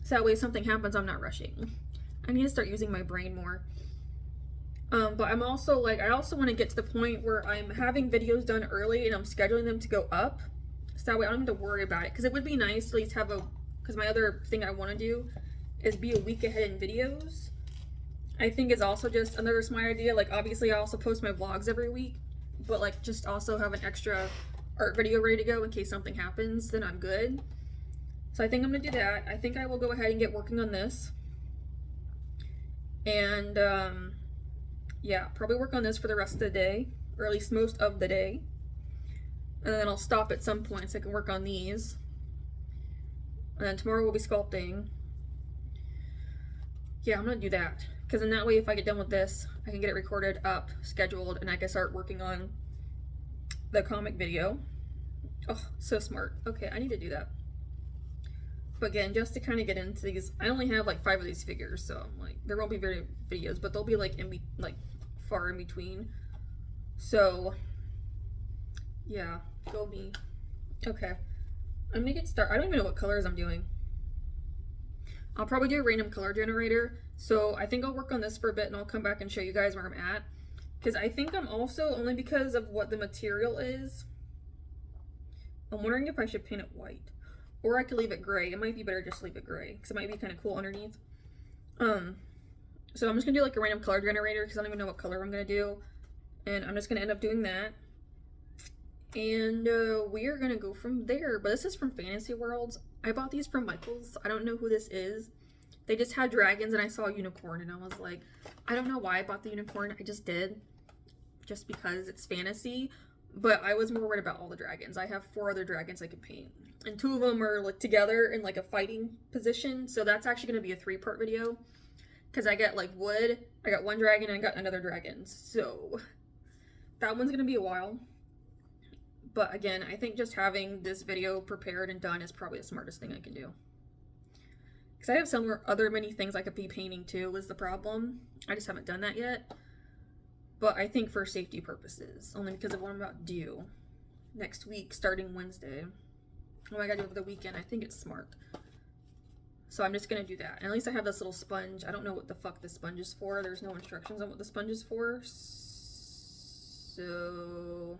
So that way if something happens, I'm not rushing. I need to start using my brain more. But I'm also like, I also want to get to the point where I'm having videos done early and I'm scheduling them to go up. So that way I don't have to worry about it. Because it would be nice to at least have because my other thing I want to do is be a week ahead in videos. I think is also just another smart idea. Like obviously I also post my vlogs every week, but like just also have an extra art video ready to go in case something happens, then I'm good. So I think I'm gonna do that. I think I will go ahead and get working on this. And yeah, probably work on this for the rest of the day, or at least most of the day. And then I'll stop at some point so I can work on these. And then tomorrow we'll be sculpting. Yeah, I'm gonna do that. Because in that way, if I get done with this, I can get it recorded up, scheduled, and I can start working on the comic video. Oh, so smart. Okay, I need to do that. But again, just to kind of get into these, I only have like 5 of these figures, so I'm like, there won't be very videos, but they'll be like far in between. So yeah, go me. Okay, I'm gonna get started. I don't even know what colors I'm doing. I'll probably do a random color generator. So I think I'll work on this for a bit and I'll come back and show you guys where I'm at. Because I think I'm also, only because of what the material is, I'm wondering if I should paint it white. Or I could leave it gray. It might be better just to leave it gray, because it might be kind of cool underneath. So I'm just going to do like a random color generator, because I don't even know what color I'm going to do. And I'm just going to end up doing that. And we are going to go from there. But this is from Fantasy Worlds. I bought these from Michael's. I don't know who this is. They just had dragons and I saw a unicorn and I was like, I don't know why I bought the unicorn. I just did. just because it's fantasy. But I was more worried about all the dragons. I have 4 other dragons I could paint. And 2 of them are like together in like a fighting position. So that's actually going to be a 3-part video. Because I got like wood, I got 1 dragon, and I got another dragon. So that one's going to be a while. But again, I think just having this video prepared and done is probably the smartest thing I can do. Because I have some other many things I could be painting too, was the problem. I just haven't done that yet. But I think for safety purposes, only because of what I'm about to do next week, starting Wednesday. What I gotta do over the weekend, I think it's smart. So I'm just gonna do that. And at least I have this little sponge. I don't know what the fuck this sponge is for. There's no instructions on what the sponge is for. So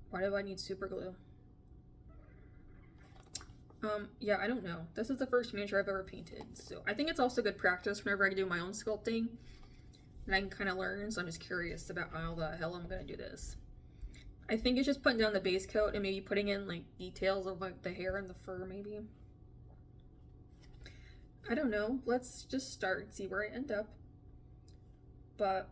why do I need super glue? Yeah, I don't know. This is the first miniature I've ever painted. So I think it's also good practice whenever I do my own sculpting. And I can kind of learn, so I'm just curious about how the hell I'm gonna do this. I think it's just putting down the base coat and maybe putting in like details of like the hair and the fur maybe. I don't know. Let's just start and see where I end up. But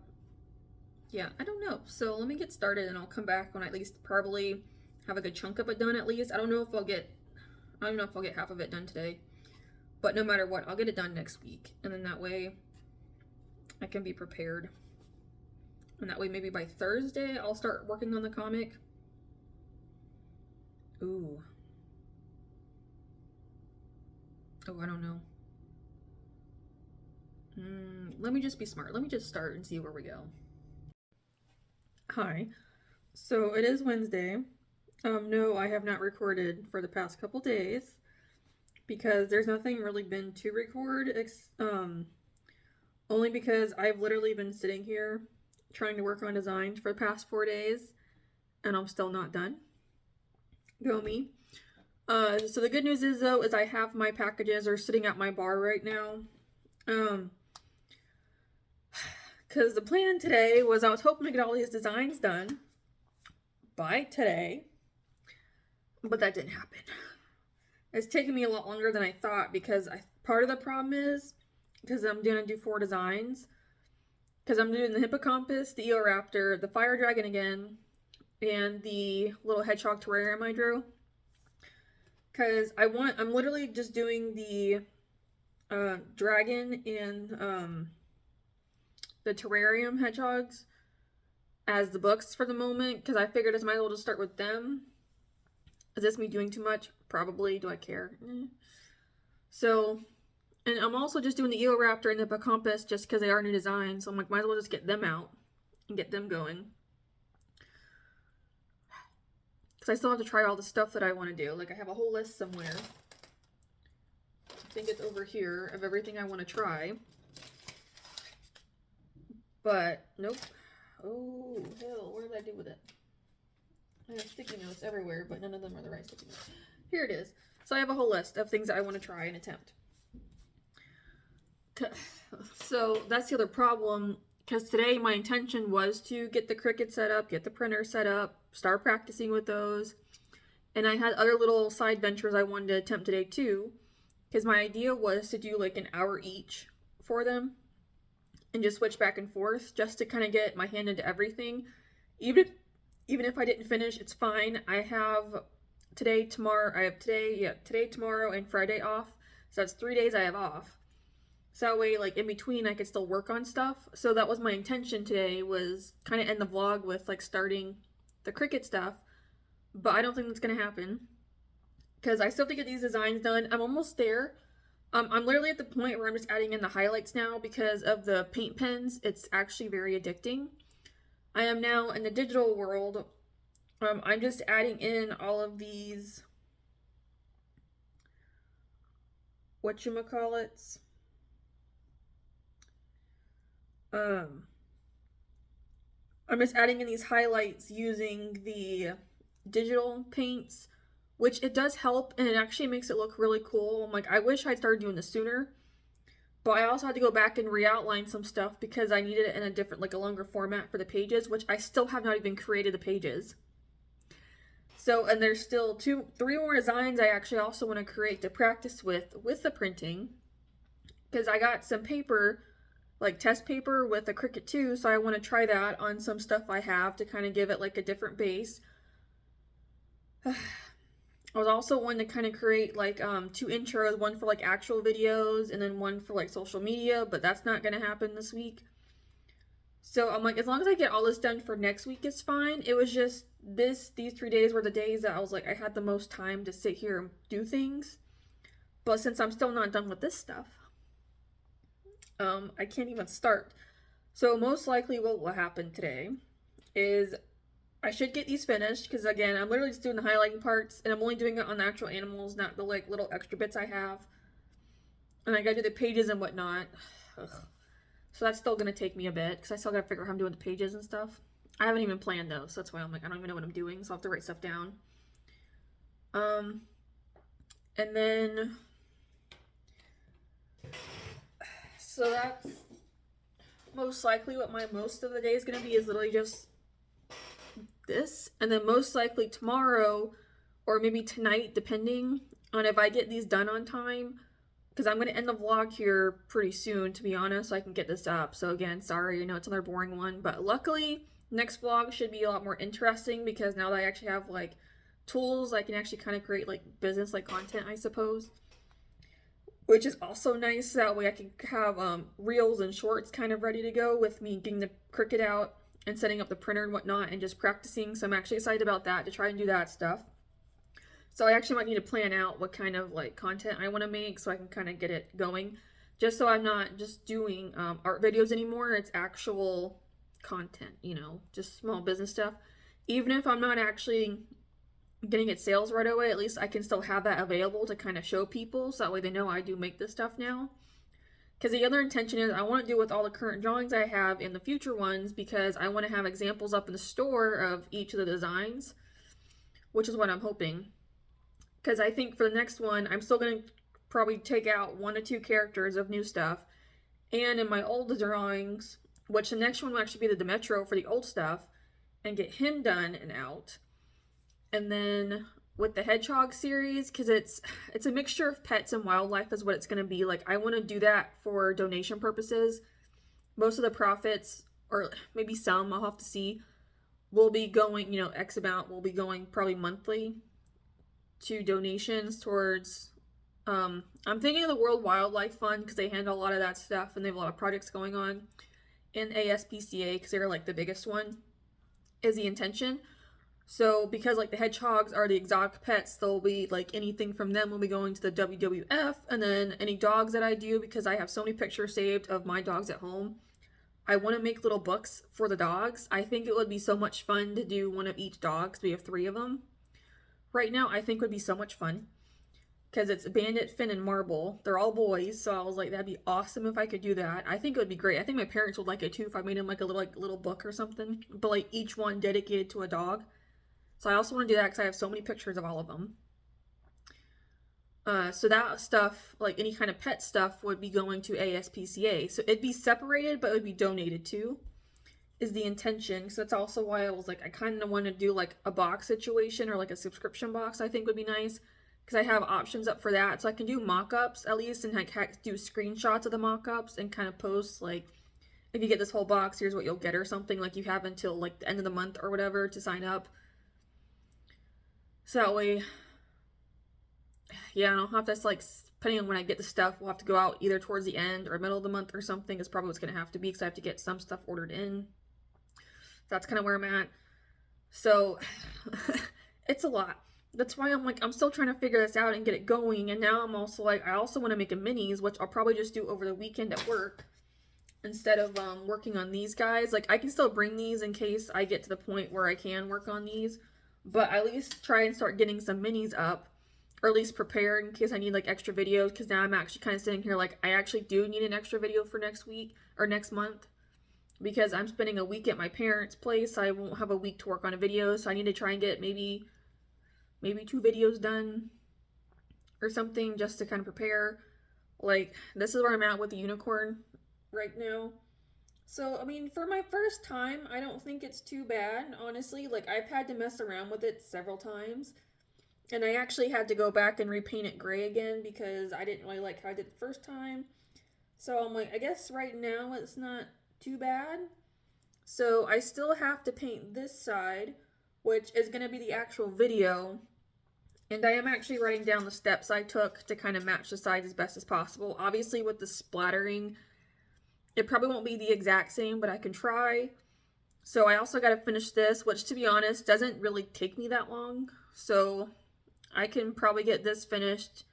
yeah, I don't know. So let me get started and I'll come back when I at least probably have a good chunk of it done at least. I don't know if I'll get half of it done today. But no matter what, I'll get it done next week. And then that way I can be prepared. And that way maybe by Thursday I'll start working on the comic. Ooh. Oh, I don't know. Let me just be smart. Let me just start and see where we go. Hi. So it is Wednesday. No, I have not recorded for the past couple days because there's nothing really been to record. Only because I've literally been sitting here trying to work on designs for the past 4 days and I'm still not done. Go me. So the good news is though, is I have my packages are sitting at my bar right now. Because the plan today was I was hoping to get all these designs done by today, but that didn't happen. It's taken me a lot longer than I thought because part of the problem is because I'm gonna do 4 designs. Because I'm doing the hippocampus, the Eoraptor, the fire dragon again, and the little hedgehog terrarium I drew. Because I'm literally just doing the dragon and the terrarium hedgehogs as the books for the moment. Because I figured I might as well just start with them. Is this me doing too much? Probably. Do I care? So, and I'm also just doing the Eoraptor and the hippocampus just because they are new designs. So I'm like, might as well just get them out and get them going. Because I still have to try all the stuff that I want to do. Like I have a whole list somewhere. I think it's over here of everything I want to try. But nope. Oh hell, what did I do with it? I have sticky notes everywhere, but none of them are the right sticky notes. Here it is. So I have a whole list of things that I want to try and attempt. So that's the other problem, because today my intention was to get the Cricut set up, get the printer set up, start practicing with those, and I had other little side ventures I wanted to attempt today too, because my idea was to do like an hour each for them and just switch back and forth just to kind of get my hand into everything. Even if I didn't finish, it's fine. I have today, tomorrow, today, tomorrow, and Friday off, so that's 3 days I have off. So that way, like, in between, I could still work on stuff. So that was my intention today, was kind of end the vlog with, like, starting the Cricut stuff. But I don't think that's going to happen. Because I still have to get these designs done. I'm almost there. I'm literally at the point where I'm just adding in the highlights now because of the paint pens. It's actually very addicting. I am now in the digital world. I'm just adding in all of these, whatchamacallits. I'm just adding in these highlights using the digital paints, which it does help and it actually makes it look really cool. I'm like, I wish I'd started doing this sooner, but I also had to go back and re-outline some stuff because I needed it in a different, like a longer format for the pages, which I still have not even created the pages. So, and there's still 3 more designs I actually also want to create to practice with the printing, because I got some paper like test paper with a Cricut too, so I want to try that on some stuff I have to kind of give it like a different base. I was also wanting to kind of create like 2 intros, one for like actual videos and then one for like social media, but that's not gonna happen this week. So I'm like, as long as I get all this done for next week, it's fine. It was just these 3 days were the days that I was like, I had the most time to sit here and do things. But since I'm still not done with this stuff, I can't even start. So most likely what will happen today is I should get these finished, because again, I'm literally just doing the highlighting parts, and I'm only doing it on the actual animals, not the like little extra bits I have. And I gotta do the pages and whatnot. Ugh. So that's still gonna take me a bit, because I still gotta figure out how I'm doing the pages and stuff. I haven't even planned though, so that's why I'm like, I don't even know what I'm doing, so I'll have to write stuff down. And then, so that's most likely what my most of the day is gonna be, is literally just this. And then most likely tomorrow, or maybe tonight, depending on if I get these done on time, because I'm going to end the vlog here pretty soon, to be honest, so I can get this up. So again, sorry, I know it's another boring one, but luckily next vlog should be a lot more interesting, because now that I actually have like tools, I can actually kind of create like business like content, I suppose, which is also nice. That way I can have reels and shorts kind of ready to go with me getting the Cricut out and setting up the printer and whatnot and just practicing. So I'm actually excited about that, to try and do that stuff. So I actually might need to plan out what kind of like content I want to make, so I can kind of get it going, just so I'm not just doing art videos anymore. It's actual content, you know, just small business stuff. Even if I'm not actually getting it sales right away, at least I can still have that available to kind of show people, so that way they know I do make this stuff now. Because the other intention is I want to do with all the current drawings I have in the future ones, because I want to have examples up in the store of each of the designs, which is what I'm hoping. Because I think for the next one, I'm still going to probably take out 1 to 2 characters of new stuff. And in my old drawings, which the next one will actually be the Demetro for the old stuff, and get him done and out. And then with the hedgehog series, because it's a mixture of pets and wildlife is what it's going to be. Like, I want to do that for donation purposes. Most of the profits, or maybe some, I'll have to see, will be going, you know, X amount will be going probably monthly to donations towards, I'm thinking of the World Wildlife Fund, because they handle a lot of that stuff and they have a lot of projects going on. And ASPCA, because they're like the biggest one, is the intention. So because like the hedgehogs are the exotic pets, they'll be like anything from them will be going to the WWF. And then any dogs that I do, because I have so many pictures saved of my dogs at home, I want to make little books for the dogs. I think it would be so much fun to do one of each dog, because we have 3 of them right now. I think would be so much fun, because it's Bandit, Finn, and Marble. They're all boys, so I was like, that'd be awesome if I could do that. I think it would be great. I think my parents would like it too if I made them like a little book or something, but like each one dedicated to a dog. So I also want to do that, because I have so many pictures of all of them. So that stuff, like any kind of pet stuff, would be going to ASPCA. So it'd be separated, but it would be donated to, is the intention. So that's also why I was like, I kind of want to do like a box situation, or like a subscription box, I think would be nice, because I have options up for that. So I can do mock-ups at least, and like do screenshots of the mock-ups and kind of post like, if you get this whole box, here's what you'll get, or something. Like, you have until like the end of the month or whatever to sign up. So that way, yeah, and I'll have to, like, depending on when I get the stuff, we'll have to go out either towards the end or middle of the month or something, is probably what's going to have to be, because I have to get some stuff ordered in. That's kind of where I'm at. So, it's a lot. That's why I'm like, I'm still trying to figure this out and get it going. And now I'm also like, I also want to make a minis, which I'll probably just do over the weekend at work, instead of working on these guys. Like, I can still bring these in case I get to the point where I can work on these, but at least try and start getting some minis up, or at least prepared in case I need like extra videos, because now I'm actually kind of sitting here like, I actually do need an extra video for next week or next month, because I'm spending a week at my parents' place. I won't have a week to work on a video, so I need to try and get maybe 2 videos done or something, just to kind of prepare. Like, this is where I'm at with the unicorn right now. So, I mean, for my first time, I don't think it's too bad, honestly. Like, I've had to mess around with it several times, and I actually had to go back and repaint it gray again, because I didn't really like how I did it the first time. So I'm like, I guess right now it's not too bad. So I still have to paint this side, which is going to be the actual video. And I am actually writing down the steps I took to kind of match the sides as best as possible. Obviously with the splattering, it probably won't be the exact same, but I can try. So I also got to finish this, which to be honest doesn't really take me that long. So I can probably get this finished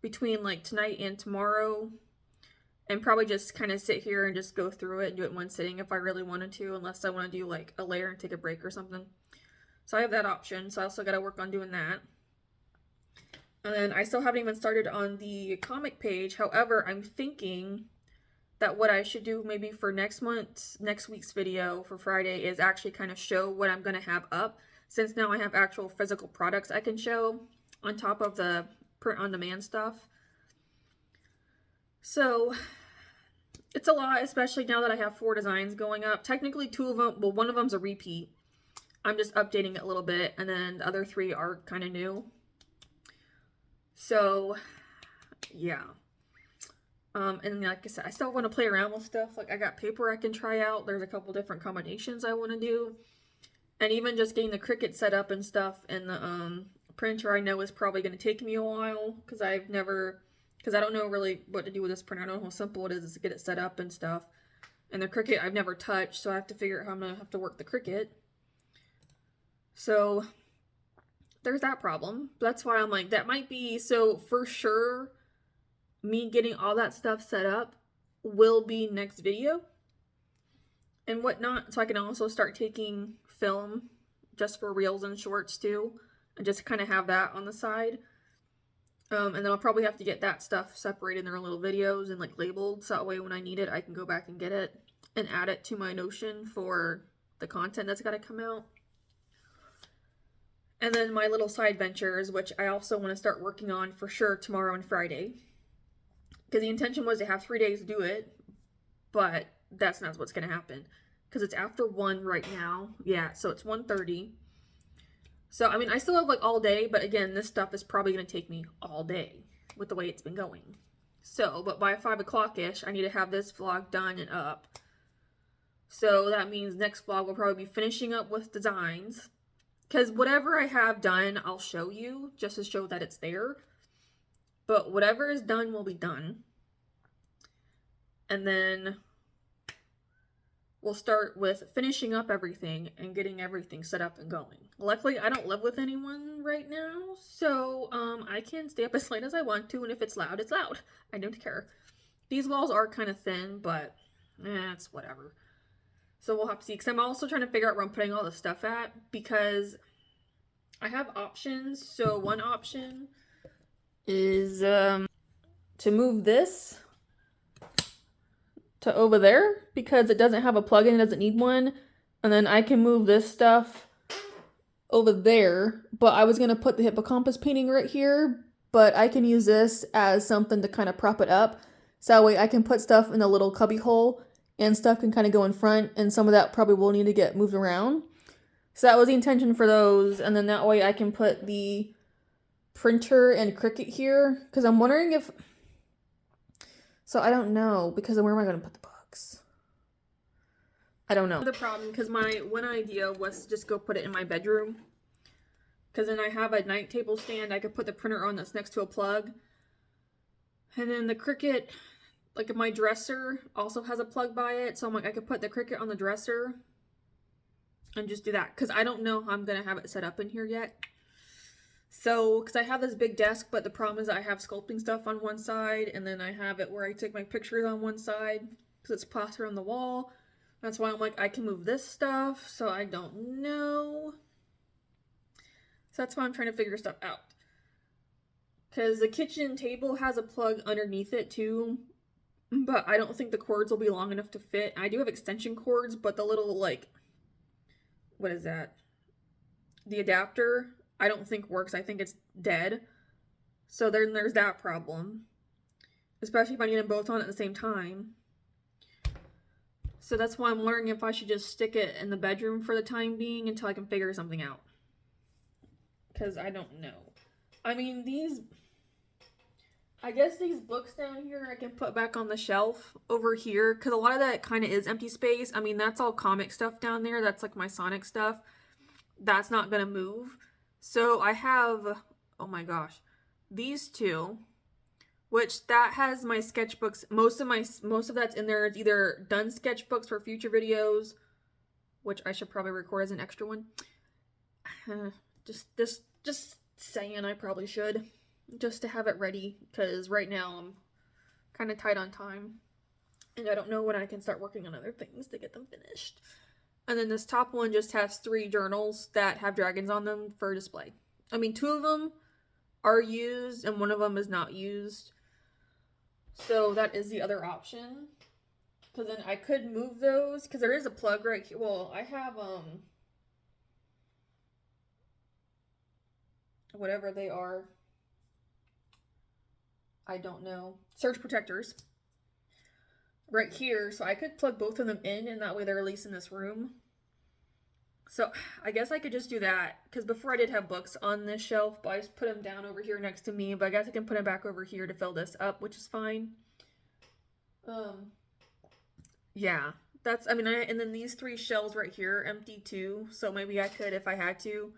between like tonight and tomorrow, and probably just kind of sit here and just go through it and do it in one sitting if I really wanted to, unless I want to do like a layer and take a break or something. So I have that option. So I also got to work on doing that. And then I still haven't even started on the comic page. However, I'm thinking that what I should do maybe for next week's video for Friday is actually kind of show what I'm going to have up, since now I have actual physical products I can show on top of the print on demand stuff. So it's a lot, especially now that I have 4 designs going up. Technically 2 of them, well, one of them's a repeat. I'm just updating it a little bit, and then the other 3 are kind of new. So yeah. And like I said, I still want to play around with stuff. Like I got paper I can try out. There's a couple different combinations I want to do. And even just getting the Cricut set up and stuff, and the printer I know is probably going to take me a while, because I don't know really what to do with this printer. I don't know how simple it is to get it set up and stuff. And the Cricut I've never touched, so I have to figure out how I'm going to have to work the Cricut. So there's that problem. That's why I'm like, that might be, so for sure, me getting all that stuff set up will be next video and whatnot. So I can also start taking film just for reels and shorts too, and just kind of have that on the side. And then I'll probably have to get that stuff separated in their little videos and like labeled, so that way when I need it, I can go back and get it and add it to my Notion for the content that's got to come out. And then my little side ventures, which I also want to start working on for sure tomorrow and Friday. Because the intention was to have 3 days to do it, but that's not what's going to happen. Because it's after 1 right now. Yeah, so it's 1:30. So, I mean, I still have like all day, but again, this stuff is probably going to take me all day with the way it's been going. So, but by 5 o'clock-ish, I need to have this vlog done and up. So that means next vlog will probably be finishing up with designs. Because whatever I have done, I'll show you, just to show that it's there. But whatever is done will be done. And then we'll start with finishing up everything and getting everything set up and going. Luckily, I don't live with anyone right now, so I can stay up as late as I want to, and if it's loud, it's loud. I don't care. These walls are kind of thin, but it's whatever. So we'll have to see, because I'm also trying to figure out where I'm putting all the stuff at, because I have options. So one option is to move this to over there, because it doesn't have a plug-in, it doesn't need one. And then I can move this stuff over there, but I was going to put the hippocampus painting right here, but I can use this as something to kind of prop it up. So that way I can put stuff in the little cubby hole, and stuff can kind of go in front, and some of that probably will need to get moved around. So that was the intention for those, and then that way I can put the printer and Cricut here, because I'm wondering if, so I don't know, because where am I going to put the books? I don't know. The problem, because my one idea was to just go put it in my bedroom, because then I have a night table stand I could put the printer on that's next to a plug, and then the Cricut, like my dresser also has a plug by it, so I'm like, I could put the Cricut on the dresser and just do that, because I don't know how I'm going to have it set up in here yet. So, because I have this big desk, but the problem is I have sculpting stuff on one side, and then I have it where I take my pictures on one side, because it's plaster on the wall. That's why I'm like, I can move this stuff, so I don't know. So that's why I'm trying to figure stuff out. Because the kitchen table has a plug underneath it too, but I don't think the cords will be long enough to fit. I do have extension cords, but the little, like, what is that? The adapter, I don't think works. I think it's dead. So then there's that problem. Especially if I need them both on at the same time. So that's why I'm wondering if I should just stick it in the bedroom for the time being until I can figure something out. Because I don't know. I mean, these I guess these books down here I can put back on the shelf over here because a lot of that kind of is empty space. I mean, that's all comic stuff down there. That's like my Sonic stuff. That's not going to move. So I have, oh my gosh, these two, which that has my sketchbooks. Most of that's in there. It's either done sketchbooks for future videos, which I should probably record as an extra one. Just saying, I probably should, just to have it ready, because right now I'm kind of tight on time, and I don't know when I can start working on other things to get them finished. And then this top one just has 3 journals that have dragons on them for display. I mean, 2 of them are used, and 1 of them is not used. So that is the other option. Because then I could move those, because there is a plug right here. Well, I have, whatever they are. I don't know. Surge protectors. Right here, so I could plug both of them in, and that way they're at least in this room. So I guess I could just do that, because before I did have books on this shelf, but I just put them down over here next to me, but I guess I can put them back over here to fill this up, which is fine. Yeah, that's, I mean, and then these 3 shelves right here are empty too, so maybe I could, if I had to,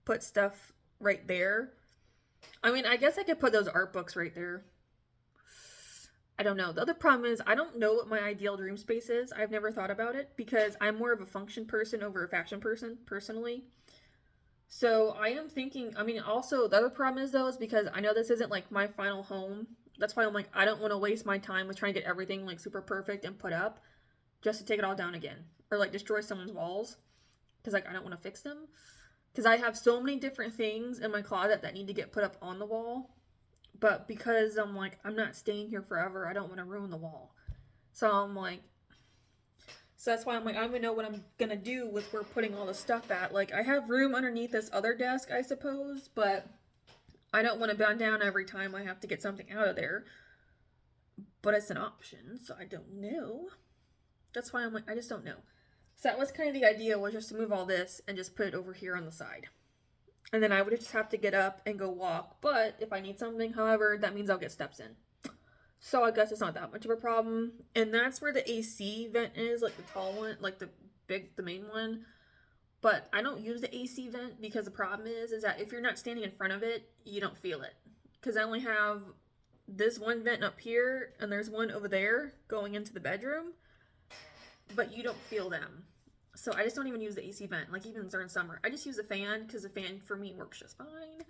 put stuff right there. I mean, I guess I could put those art books right there. I don't know. The other problem is I don't know what my ideal dream space is. I've never thought about it because I'm more of a function person over a fashion person, personally. So I am thinking, I mean, also the other problem is though, is because I know this isn't like my final home. That's why I'm like, I don't want to waste my time with trying to get everything like super perfect and put up just to take it all down again. Or like destroy someone's walls. Because like I don't want to fix them. Because I have so many different things in my closet that need to get put up on the wall. But because I'm like, I'm not staying here forever, I don't want to ruin the wall. So I'm like, so that's why I'm like, I don't even know what I'm going to do with where putting all the stuff at. Like, I have room underneath this other desk, I suppose, but I don't want to bend down every time I have to get something out of there. But it's an option, so I don't know. That's why I'm like, I just don't know. So that was kind of the idea, was just to move all this and just put it over here on the side. And then I would just have to get up and go walk. But if I need something, however, that means I'll get steps in. So I guess it's not that much of a problem. And that's where the AC vent is, like the tall one, like the main one. But I don't use the AC vent because the problem is that if you're not standing in front of it, you don't feel it. Because I only have this one vent up here, and there's one over there going into the bedroom. But you don't feel them. So I just don't even use the AC vent, like even during summer. I just use the fan because the fan for me works just fine.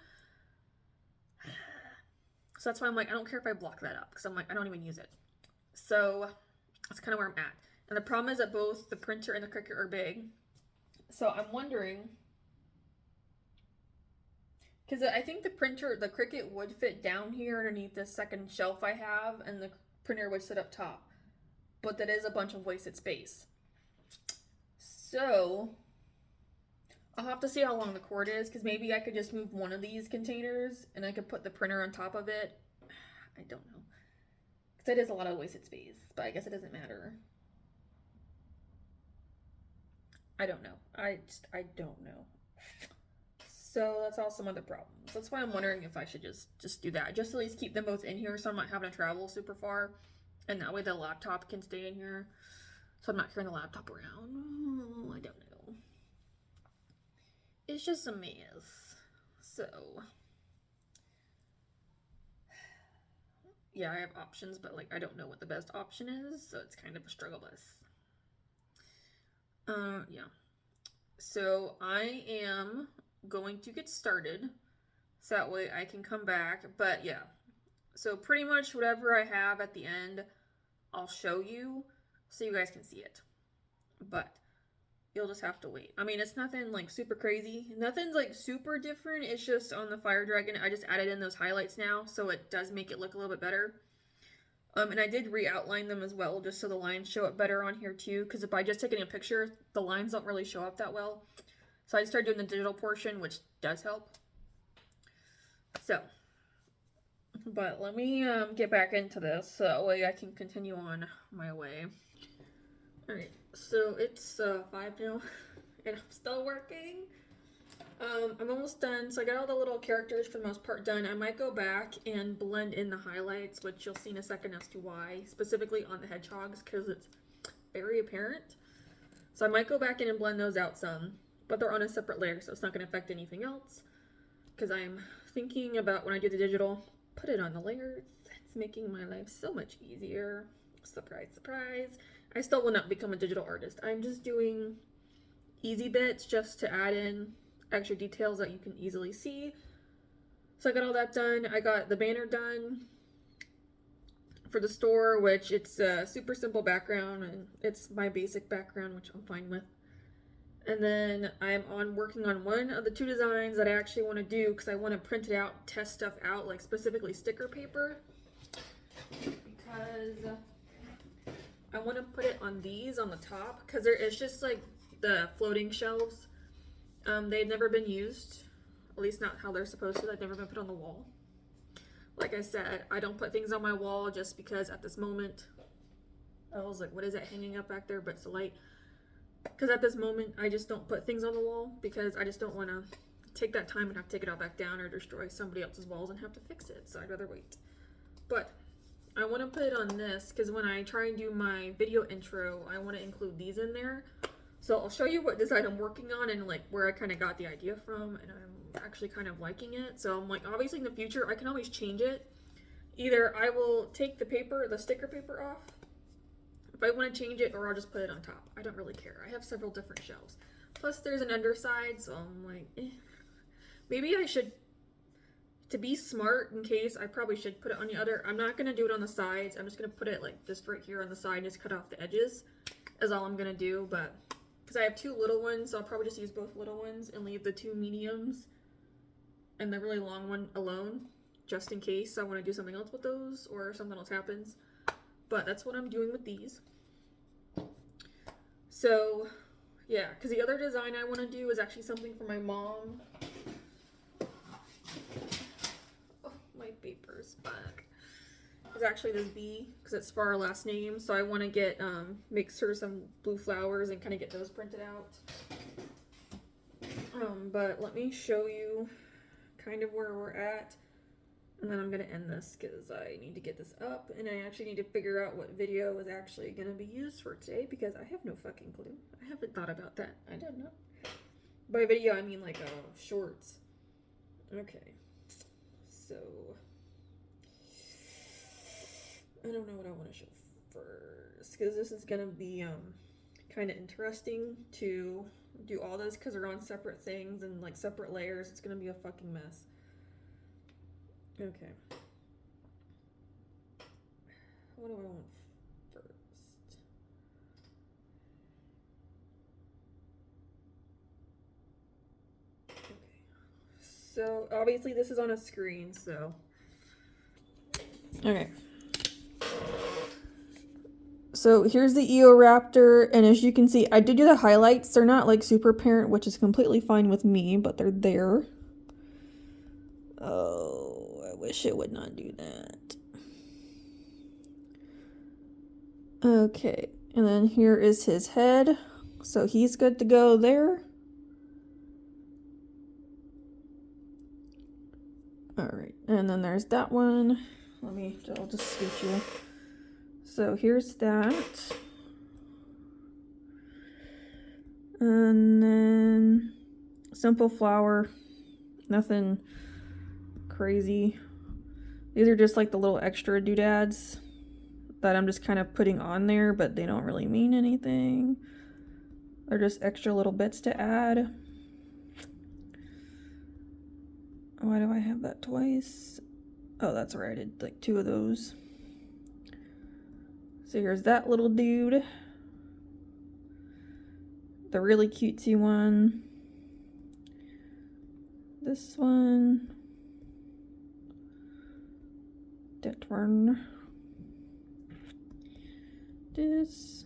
So that's why I'm like, I don't care if I block that up because I'm like, I don't even use it. So that's kind of where I'm at. And the problem is that both the printer and the Cricut are big. So I'm wondering, because I think the Cricut would fit down here underneath this second shelf I have, and the printer would sit up top. But that is a bunch of wasted space. So I'll have to see how long the cord is, because maybe I could just move one of these containers and I could put the printer on top of it. I don't know. Because it is a lot of wasted space, but I guess it doesn't matter. I don't know. I don't know. So that's all some other problems. That's why I'm wondering if I should just do that. Just at least keep them both in here so I'm not having to travel super far. And that way the laptop can stay in here. So I'm not carrying the laptop around. Oh, I don't know. It's just a mess. So, yeah, I have options, but like I don't know what the best option is, so it's kind of a struggle bus. Yeah. So I am going to get started, so that way I can come back. But yeah, so pretty much whatever I have at the end, I'll show you so you guys can see it. But you'll just have to wait. I mean, it's nothing like super crazy. Nothing's like super different. It's just on the Fire Dragon, I just added in those highlights now, so it does make it look a little bit better. And I did re-outline them as well, just so the lines show up better on here too, because by just taking a picture, the lines don't really show up that well. So I just started doing the digital portion, which does help. So, but let me get back into this, so that way I can continue on my way. Alright, so it's 5 now, and I'm still working. I'm almost done. So I got all the little characters for the most part done. I might go back and blend in the highlights, which you'll see in a second as to why, specifically on the hedgehogs, because it's very apparent. So I might go back in and blend those out some, but they're on a separate layer, so it's not going to affect anything else. Because I'm thinking about when I do the digital, put it on the layers. It's making my life so much easier. Surprise, surprise. I still will not become a digital artist. I'm just doing easy bits just to add in extra details that you can easily see. So I got all that done. I got the banner done for the store, which it's a super simple background, and it's my basic background, which I'm fine with. And then I'm working on one of the two designs that I actually want to do because I want to print it out, test stuff out, like specifically sticker paper, because I want to put it on these on the top, because it's just like the floating shelves. They've never been used, at least not how they're supposed to. They've never been put on the wall. Like I said, I don't put things on my wall just because at this moment, I was like, what is that hanging up back there? But it's the light. Because at this moment, I just don't put things on the wall because I just don't want to take that time and have to take it all back down or destroy somebody else's walls and have to fix it. So I'd rather wait. But I want to put it on this because when I try and do my video intro, I want to include these in there. So I'll show you what design I'm working on and like where I kind of got the idea from, and I'm actually kind of liking it. So I'm like, obviously in the future, I can always change it. Either I will take the paper, the sticker paper off, if I want to change it, or I'll just put it on top. I don't really care. I have several different shelves. Plus there's an underside, so I'm like, maybe I should, to be smart in case, I probably should put it on the other. I'm not going to do it on the sides. I'm just going to put it like just right here on the side and just cut off the edges. Is all I'm going to do, but because I have two little ones, so I'll probably just use both little ones and leave the two mediums and the really long one alone, just in case I want to do something else with those or something else happens. But that's what I'm doing with these. So yeah, because the other design I want to do is actually something for my mom. Oh, my paper's back. It's actually this bee because it's for our last name, so I want to get mix her some blue flowers and kind of get those printed out. But let me show you kind of where we're at, and then I'm gonna end this because I need to get this up, and I actually need to figure out what video is actually gonna be used for today because I have no fucking clue. I haven't thought about that. I don't know. By video I mean like shorts. Okay, so I don't know what I want to show first because this is gonna be kind of interesting to do all this because they're on separate things and like separate layers. It's gonna be a fucking mess. Okay. What do I want first? Okay. So obviously this is on a screen, so. Okay. So here's the Eoraptor, and as you can see, I did do the highlights. They're not like super apparent, which is completely fine with me, but they're there. Oh, I wish it would not do that. Okay, and then here is his head. So he's good to go there. All right, and then there's that one. I'll just switch you. So here's that. And then simple flower, nothing crazy. These are just like the little extra doodads that I'm just kind of putting on there, but they don't really mean anything. They're just extra little bits to add. Why do I have that twice? Oh, that's right, I did like 2 of those. So here's that little dude. The really cutesy one. This one. That one. This.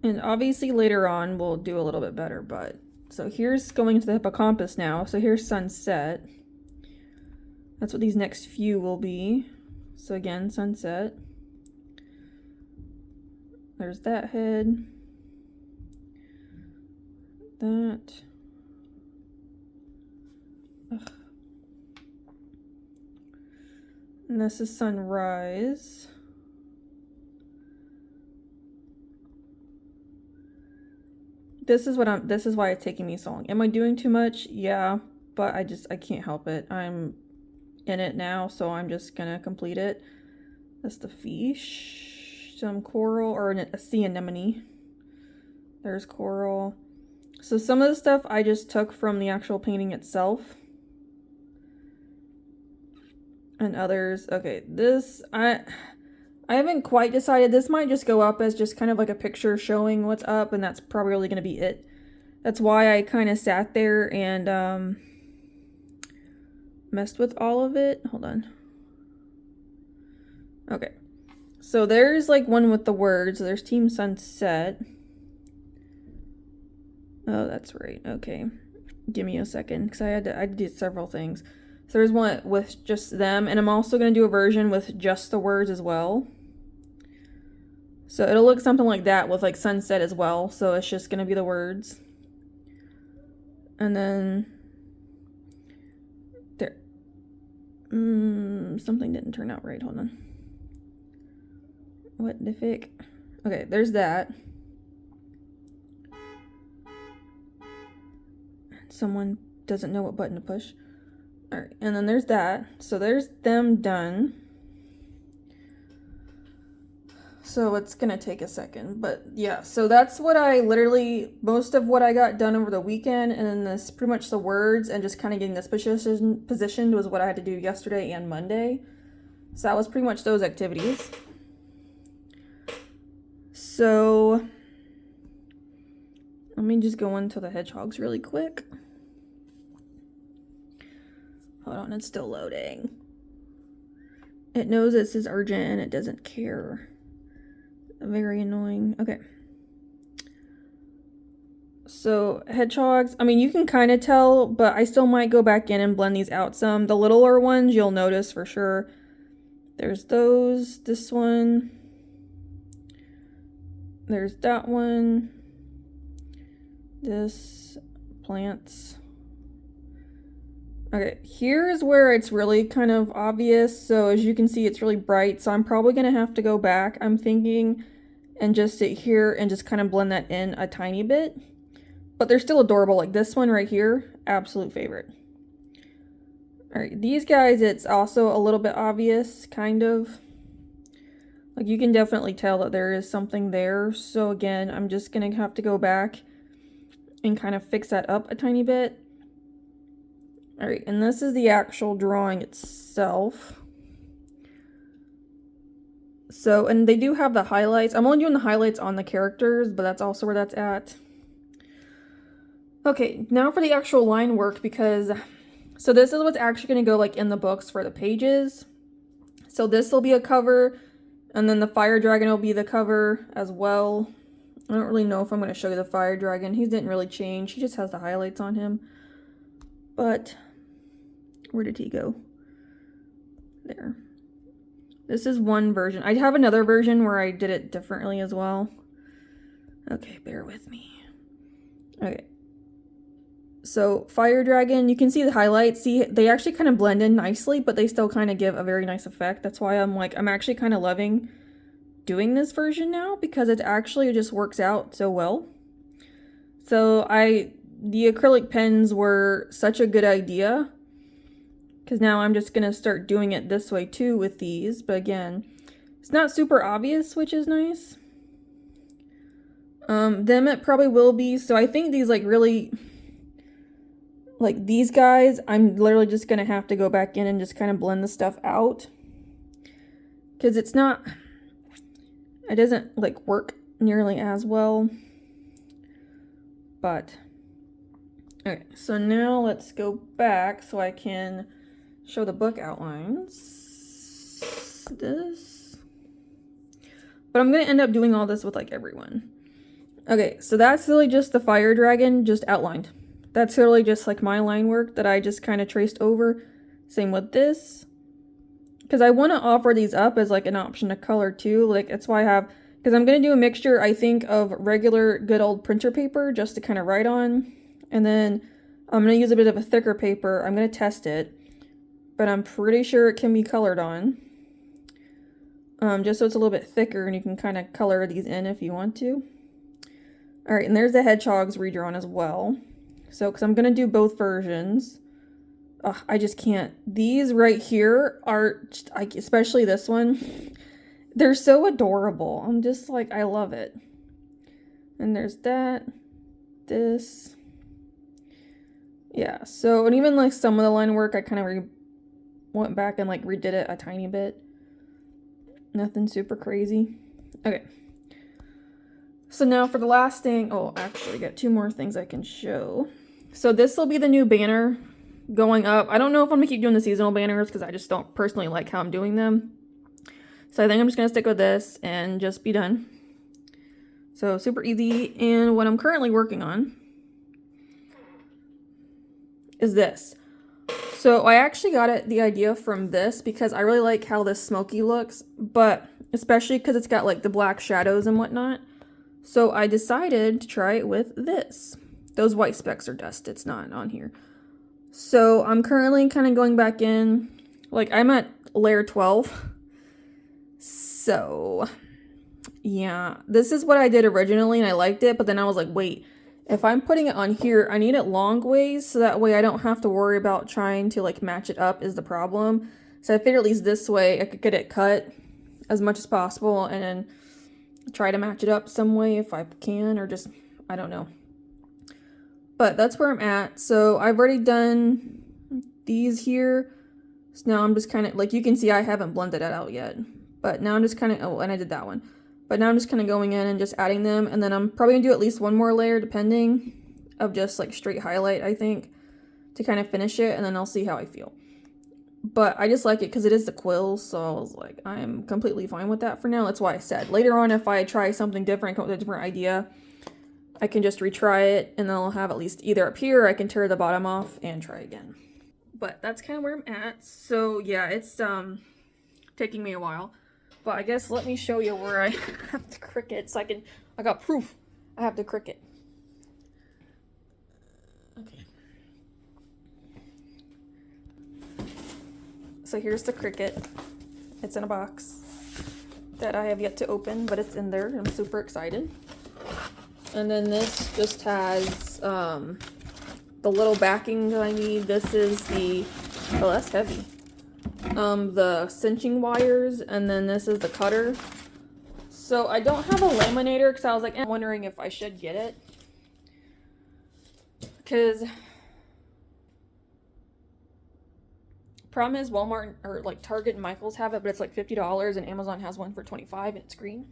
And obviously later on we'll do a little bit better, but so here's going to the hippocampus now. So here's sunset. That's what these next few will be. So again, sunset. There's that head. that. Ugh. And this is sunrise. This is why it's taking me so long. Am I doing too much? Yeah, but I can't help it. I'm in it now, so I'm just gonna complete it. That's the fish. Some coral, or a sea anemone. There's coral. So some of the stuff I just took from the actual painting itself. And others, okay, this, I haven't quite decided. This might just go up as just kind of like a picture showing what's up, and that's probably going to be it. That's why I kind of sat there and messed with all of it. Hold on. Okay. So there's like one with the words. There's Team Sunset. Oh, that's right. Okay. Give me a second, because I did several things. So there's one with just them, and I'm also going to do a version with just the words as well. So it'll look something like that with like sunset as well. So it's just going to be the words. And then there. Something didn't turn out right. Hold on. What the frick? Okay, there's that. Someone doesn't know what button to push. Alright, and then there's that. So there's them done. So it's gonna take a second, but yeah, so that's what I literally, most of what I got done over the weekend, and then this pretty much the words and just kind of getting this positioned was what I had to do yesterday and Monday. So that was pretty much those activities. So let me just go into the hedgehogs really quick. Hold on, it's still loading. It knows this is urgent and it doesn't care. Very annoying. Okay. So hedgehogs, I mean, you can kind of tell, but I still might go back in and blend these out some. The littler ones you'll notice for sure. There's those, this one. There's that one. This, plants. Okay, here's where it's really kind of obvious. So as you can see, it's really bright. So I'm probably going to have to go back, I'm thinking, and just sit here and just kind of blend that in a tiny bit. But they're still adorable. Like this one right here, absolute favorite. All right, these guys, it's also a little bit obvious, kind of. Like you can definitely tell that there is something there. So again, I'm just going to have to go back and kind of fix that up a tiny bit. All right, and this is the actual drawing itself. So, and they do have the highlights. I'm only doing the highlights on the characters, but that's also where that's at. Okay, now for the actual line work, because, so this is what's actually going to go like in the books for the pages. So this will be a cover, and then the fire dragon will be the cover as well. I don't really know if I'm going to show you the fire dragon. He didn't really change. He just has the highlights on him. But where did he go? There. This is one version. I have another version where I did it differently as well. Okay, bear with me. Okay. So fire dragon, you can see the highlights. See, they actually kind of blend in nicely, but they still kind of give a very nice effect. That's why I'm actually kind of loving doing this version now, because it actually just works out so well. So the acrylic pens were such a good idea, because now I'm just going to start doing it this way too with these. But again, it's not super obvious, which is nice. Them it probably will be. So I think these like really, like these guys, I'm literally just going to have to go back in and just kind of blend the stuff out. Because it doesn't like work nearly as well. But okay, so now let's go back so I can show the book outlines. This. But I'm going to end up doing all this with like everyone. Okay, so that's really just the fire dragon just outlined. That's really just like my line work that I just kind of traced over. Same with this. Because I want to offer these up as like an option to color too. Like that's why I have because I'm going to do a mixture, I think, of regular good old printer paper just to kind of write on. And then I'm going to use a bit of a thicker paper. I'm going to test it, but I'm pretty sure it can be colored on. Just so it's a little bit thicker and you can kind of color these in if you want to. All right, and there's the hedgehogs redrawn as well. So, because I'm going to do both versions. Ugh, I just can't. These right here are, especially this one, they're so adorable. I'm just like, I love it. And there's that, this. Yeah, so, and even like some of the line work, I kind of went back and like redid it a tiny bit. Nothing super crazy. Okay. So now for the last thing, oh, actually I got two more things I can show. So this will be the new banner going up. I don't know if I'm gonna keep doing the seasonal banners because I just don't personally like how I'm doing them. So I think I'm just gonna stick with this and just be done. So super easy. And what I'm currently working on is this. So I actually got the idea from this because I really like how this smoky looks, but especially because it's got like the black shadows and whatnot. So I decided to try it with this. Those white specks are dust. It's not on here. So I'm currently kind of going back in. Like I'm at layer 12. So yeah, this is what I did originally and I liked it. But then I was like, wait, if I'm putting it on here, I need it long ways. So that way I don't have to worry about trying to like match it up is the problem. So I figured at least this way I could get it cut as much as possible and then try to match it up some way if I can, or just, I don't know. But that's where I'm at. So I've already done these here. So now I'm just kind of, like you can see I haven't blended it out yet. But now I'm just kind of, oh, and I did that one. But now I'm just kind of going in and just adding them. And then I'm probably going to do at least one more layer depending of just like straight highlight, I think, to kind of finish it. And then I'll see how I feel. But I just like it because it is the quills, so I was like, I'm completely fine with that for now. That's why I said later on if I try something different, come up with a different idea, I can just retry it and then I'll have at least either up here or I can tear the bottom off and try again. But that's kind of where I'm at. So yeah, it's taking me a while. But I guess let me show you where I have the Cricut so I got proof I have the Cricut. Okay. So here's the Cricut. It's in a box that I have yet to open, but it's in there. I'm super excited. And then this just has the little backing that I need. This is the, oh, that's heavy. The cinching wires, and then this is the cutter. So I don't have a laminator because I was like, I'm wondering if I should get it. Because problem is Walmart or like Target and Michael's have it, but it's like $50 and Amazon has one for $25 and it's green.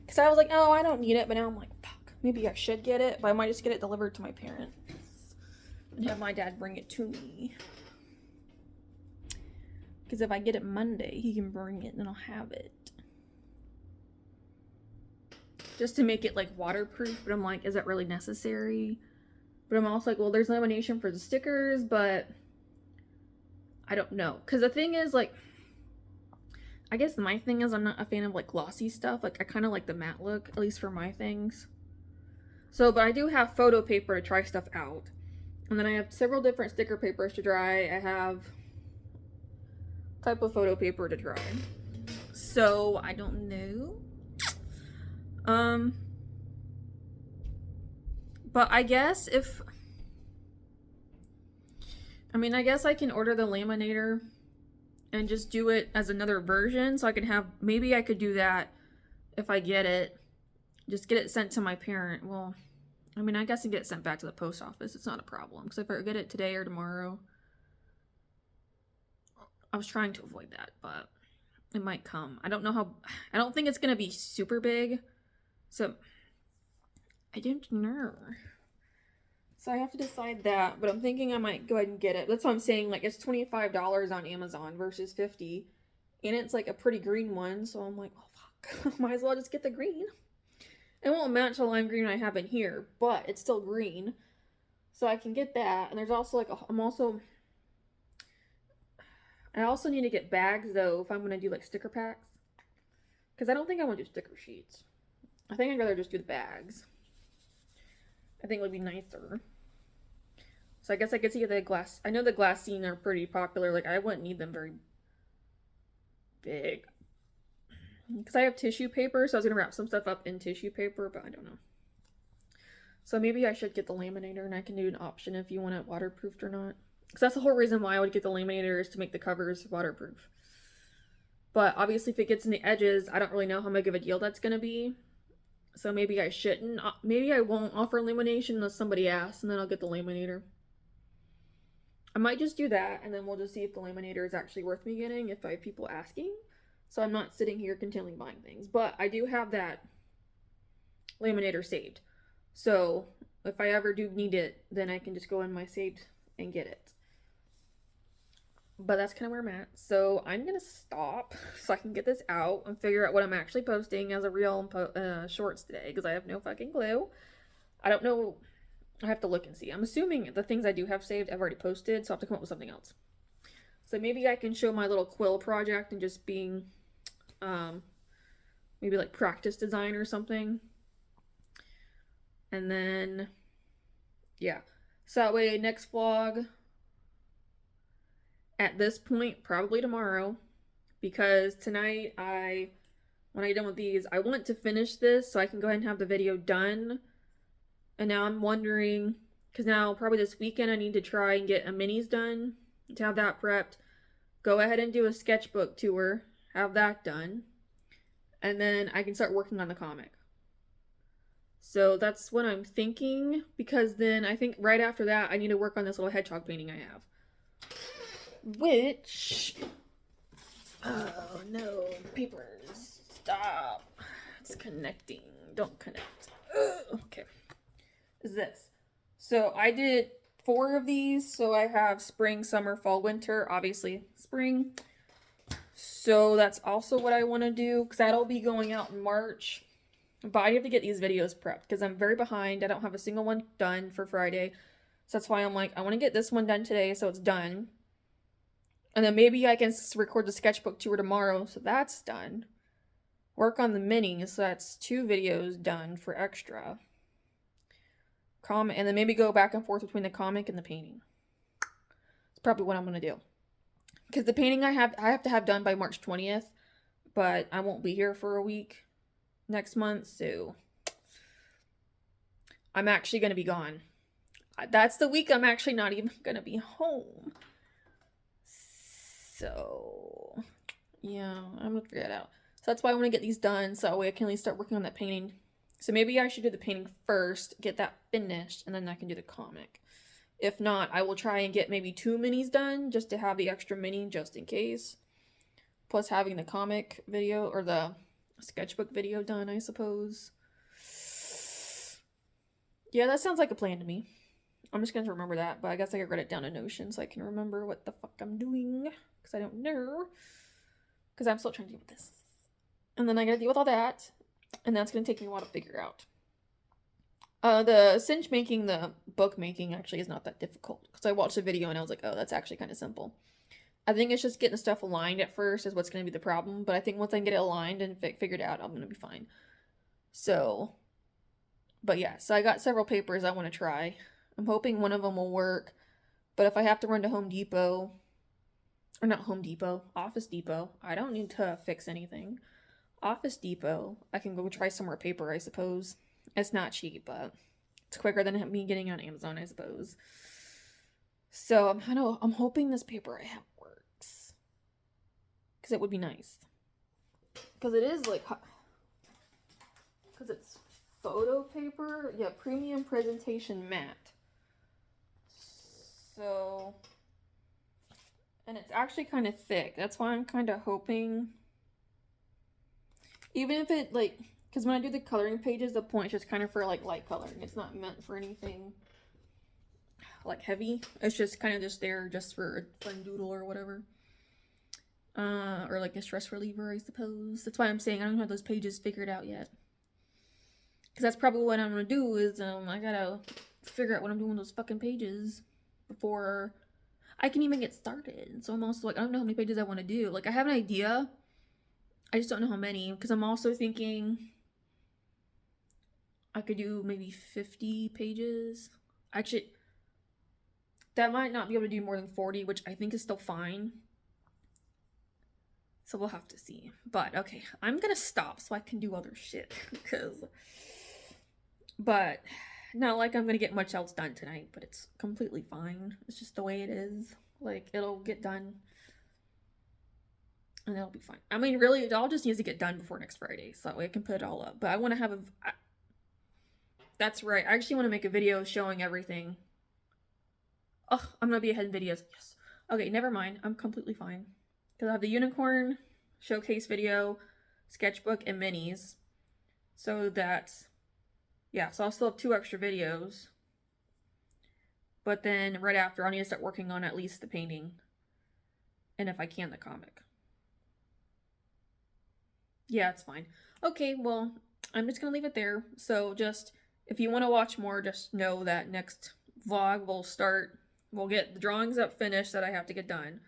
Because I was like, oh, I don't need it, but now I'm like, fuck, maybe I should get it, but I might just get it delivered to my parents and have my dad bring it to me. Because if I get it Monday, he can bring it and I'll have it. Just to make it like waterproof, but I'm like, is that really necessary? But I'm also like, well, there's lamination for the stickers, but I don't know. Because the thing is, like, I guess my thing is I'm not a fan of like glossy stuff. Like I kind of like the matte look, at least for my things. So, but I do have photo paper to try stuff out. And then I have several different sticker papers to try. I have type of photo paper to try. So I don't know. But I guess I guess I can order the laminator and just do it as another version. So I can have, maybe I could do that if I get it. Just get it sent to my parent. Well, I mean, I guess I can get it sent back to the post office. It's not a problem. Because if I get it today or tomorrow, I was trying to avoid that, but it might come. I don't know how, I don't think it's going to be super big. So, I don't know. So I have to decide that, but I'm thinking I might go ahead and get it. That's what I'm saying, like, it's $25 on Amazon versus $50. And it's, like, a pretty green one, so I'm like, oh, fuck. Might as well just get the green. It won't match the lime green I have in here, but it's still green. So I can get that. And there's also, like, I also need to get bags, though, if I'm going to do, like, sticker packs. Because I don't think I want to do sticker sheets. I think I'd rather just do the bags. I think it would be nicer. So I guess I could see the glass. I know the glassine are pretty popular. Like, I wouldn't need them very big. Because I have tissue paper, so I was going to wrap some stuff up in tissue paper, but I don't know. So maybe I should get the laminator, and I can do an option if you want it waterproofed or not. Because that's the whole reason why I would get the laminator, is to make the covers waterproof. But obviously if it gets in the edges, I don't really know how big of a deal that's going to be. So maybe I shouldn't. Maybe I won't offer lamination unless somebody asks, and then I'll get the laminator. I might just do that, and then we'll just see if the laminator is actually worth me getting if I have people asking. So I'm not sitting here continually buying things. But I do have that laminator saved. So if I ever do need it, then I can just go in my saved and get it. But that's kind of where I'm at. So I'm going to stop so I can get this out and figure out what I'm actually posting as a reel and shorts today, because I have no fucking clue. I don't know. I have to look and see. I'm assuming the things I do have saved I've already posted, so I have to come up with something else. So maybe I can show my little quill project and just being maybe like practice design or something. And then, yeah. So that way, next vlog, at this point, probably tomorrow, because tonight when I get done with these, I want to finish this so I can go ahead and have the video done. And now I'm wondering, because now probably this weekend I need to try and get a minis done to have that prepped. Go ahead and do a sketchbook tour, have that done, and then I can start working on the comic. So that's what I'm thinking, because then I think right after that I need to work on this little hedgehog painting I have. Which, oh no, papers, stop. It's connecting. Don't connect. Ugh. Okay. Is this. So I did 4 of these. So I have spring, summer, fall, winter. Obviously spring. So that's also what I want to do, because that'll be going out in March. But I have to get these videos prepped because I'm very behind. I don't have a single one done for Friday. So that's why I'm like, I want to get this one done today so it's done. And then maybe I can record the sketchbook tour tomorrow, so that's done. Work on the minis, so that's 2 videos done for extra. And then maybe go back and forth between the comic and the painting. It's probably what I'm going to do. Because the painting I have to have done by March 20th, but I won't be here for a week next month, so I'm actually going to be gone. That's the week I'm actually not even going to be home. So, yeah, I'm going to figure that out. So that's why I want to get these done, so that way I can at least start working on that painting. So maybe I should do the painting first, get that finished, and then I can do the comic. If not, I will try and get maybe 2 minis done, just to have the extra mini, just in case. Plus having the comic video, or the sketchbook video done, I suppose. Yeah, that sounds like a plan to me. I'm just going to remember that, but I guess I could write it down in Notion so I can remember what the fuck I'm doing. Because I don't know. Because I'm still trying to deal with this. And then I gotta deal with all that. And that's going to take me a while to figure out. The cinch making, the book making actually is not that difficult. Because I watched the video and I was like, oh, that's actually kind of simple. I think it's just getting the stuff aligned at first is what's going to be the problem. But I think once I get it aligned and figured out, I'm going to be fine. So, but yeah, so I got several papers I want to try. I'm hoping one of them will work. But if I have to run to Home Depot, or not Home Depot, Office Depot, I don't need to fix anything. Office Depot, I can go try some more paper, I suppose. It's not cheap, but it's quicker than me getting on Amazon, I suppose. So I'm hoping this paper I have works. Because it would be nice. Because it is like, because it's photo paper. Yeah, premium presentation matte. So, and it's actually kind of thick. That's why I'm kind of hoping, even if it like, because when I do the coloring pages, the point is just kind of for like light coloring. It's not meant for anything like heavy. It's just kind of just there just for a fun doodle or whatever. Or like a stress reliever, I suppose. That's why I'm saying I don't have those pages figured out yet. Because that's probably what I'm going to do is I got to figure out what I'm doing with those fucking pages before I can even get started. So I'm also like, I don't know how many pages I want to do. Like, I have an idea I just don't know how many, because I'm also thinking I could do maybe 50 pages. Actually, that might not be able to do more than 40, which I think is still fine. So we'll have to see. But okay, I'm gonna stop so I can do other shit. But not like I'm gonna get much else done tonight, but it's completely fine. It's just the way it is. Like, it'll get done. And it'll be fine. I mean, really, it all just needs to get done before next Friday. So that way I can put it all up. But I want to have a... That's right. I actually want to make a video showing everything. Oh, I'm going to be ahead in videos. Yes. Okay, never mind. I'm completely fine. Because I have the unicorn showcase video, sketchbook, and minis. So that's... Yeah, so I'll still have 2 extra videos. But then right after, I'll need to start working on at least the painting. And if I can, the comic. Yeah, it's fine. Okay, well, I'm just going to leave it there. So just, if you want to watch more, just know that next vlog we'll get the drawings up finished that I have to get done.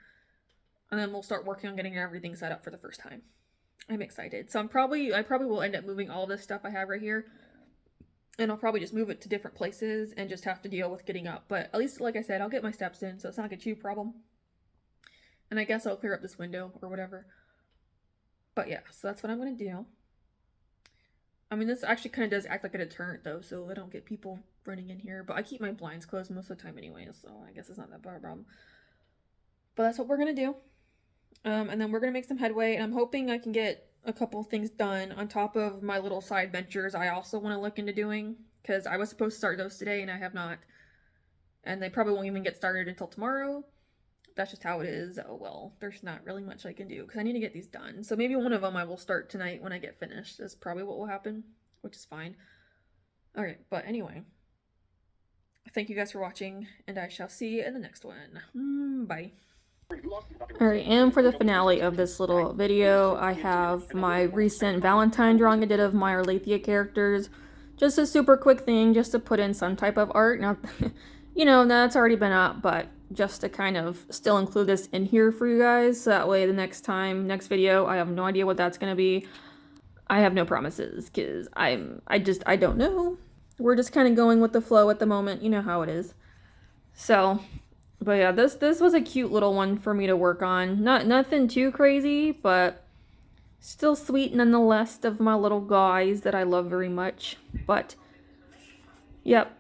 And then we'll start working on getting everything set up for the first time. I'm excited. So I probably will end up moving all this stuff I have right here. And I'll probably just move it to different places and just have to deal with getting up. But at least, like I said, I'll get my steps in, so it's not like a chew problem. And I guess I'll clear up this window or whatever. But yeah, so that's what I'm going to do. I mean, this actually kind of does act like a deterrent, though, so I don't get people running in here. But I keep my blinds closed most of the time anyway, so I guess it's not that big a problem. But that's what we're going to do. And then we're going to make some headway, and I'm hoping I can get a couple things done on top of my little side ventures I also want to look into doing, because I was supposed to start those today, and I have not. And they probably won't even get started until tomorrow. That's just how it is. Oh well, there's not really much I can do because I need to get these done. So maybe one of them I will start tonight when I get finished. That's probably what will happen, which is fine. Alright, but anyway. Thank you guys for watching, and I shall see you in the next one. Bye. Alright, and for the finale of this little video, I have my recent Valentine drawing I did of my Arlathea characters. Just a super quick thing, just to put in some type of art. Now, you know, that's already been up, but just to kind of still include this in here for you guys, so that way the next video, I have no idea what that's gonna be. I have no promises, because I don't know. We're just kind of going with the flow at the moment, you know how it is. So, but yeah, this was a cute little one for me to work on. Nothing too crazy, but still sweet nonetheless, of my little guys that I love very much. But, yep.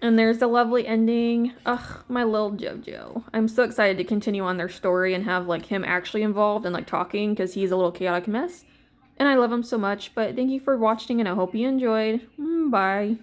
And there's the lovely ending. Ugh, my little JoJo. I'm so excited to continue on their story and have, like, him actually involved and, like, talking, because he's a little chaotic mess. And I love him so much. But thank you for watching, and I hope you enjoyed. Bye.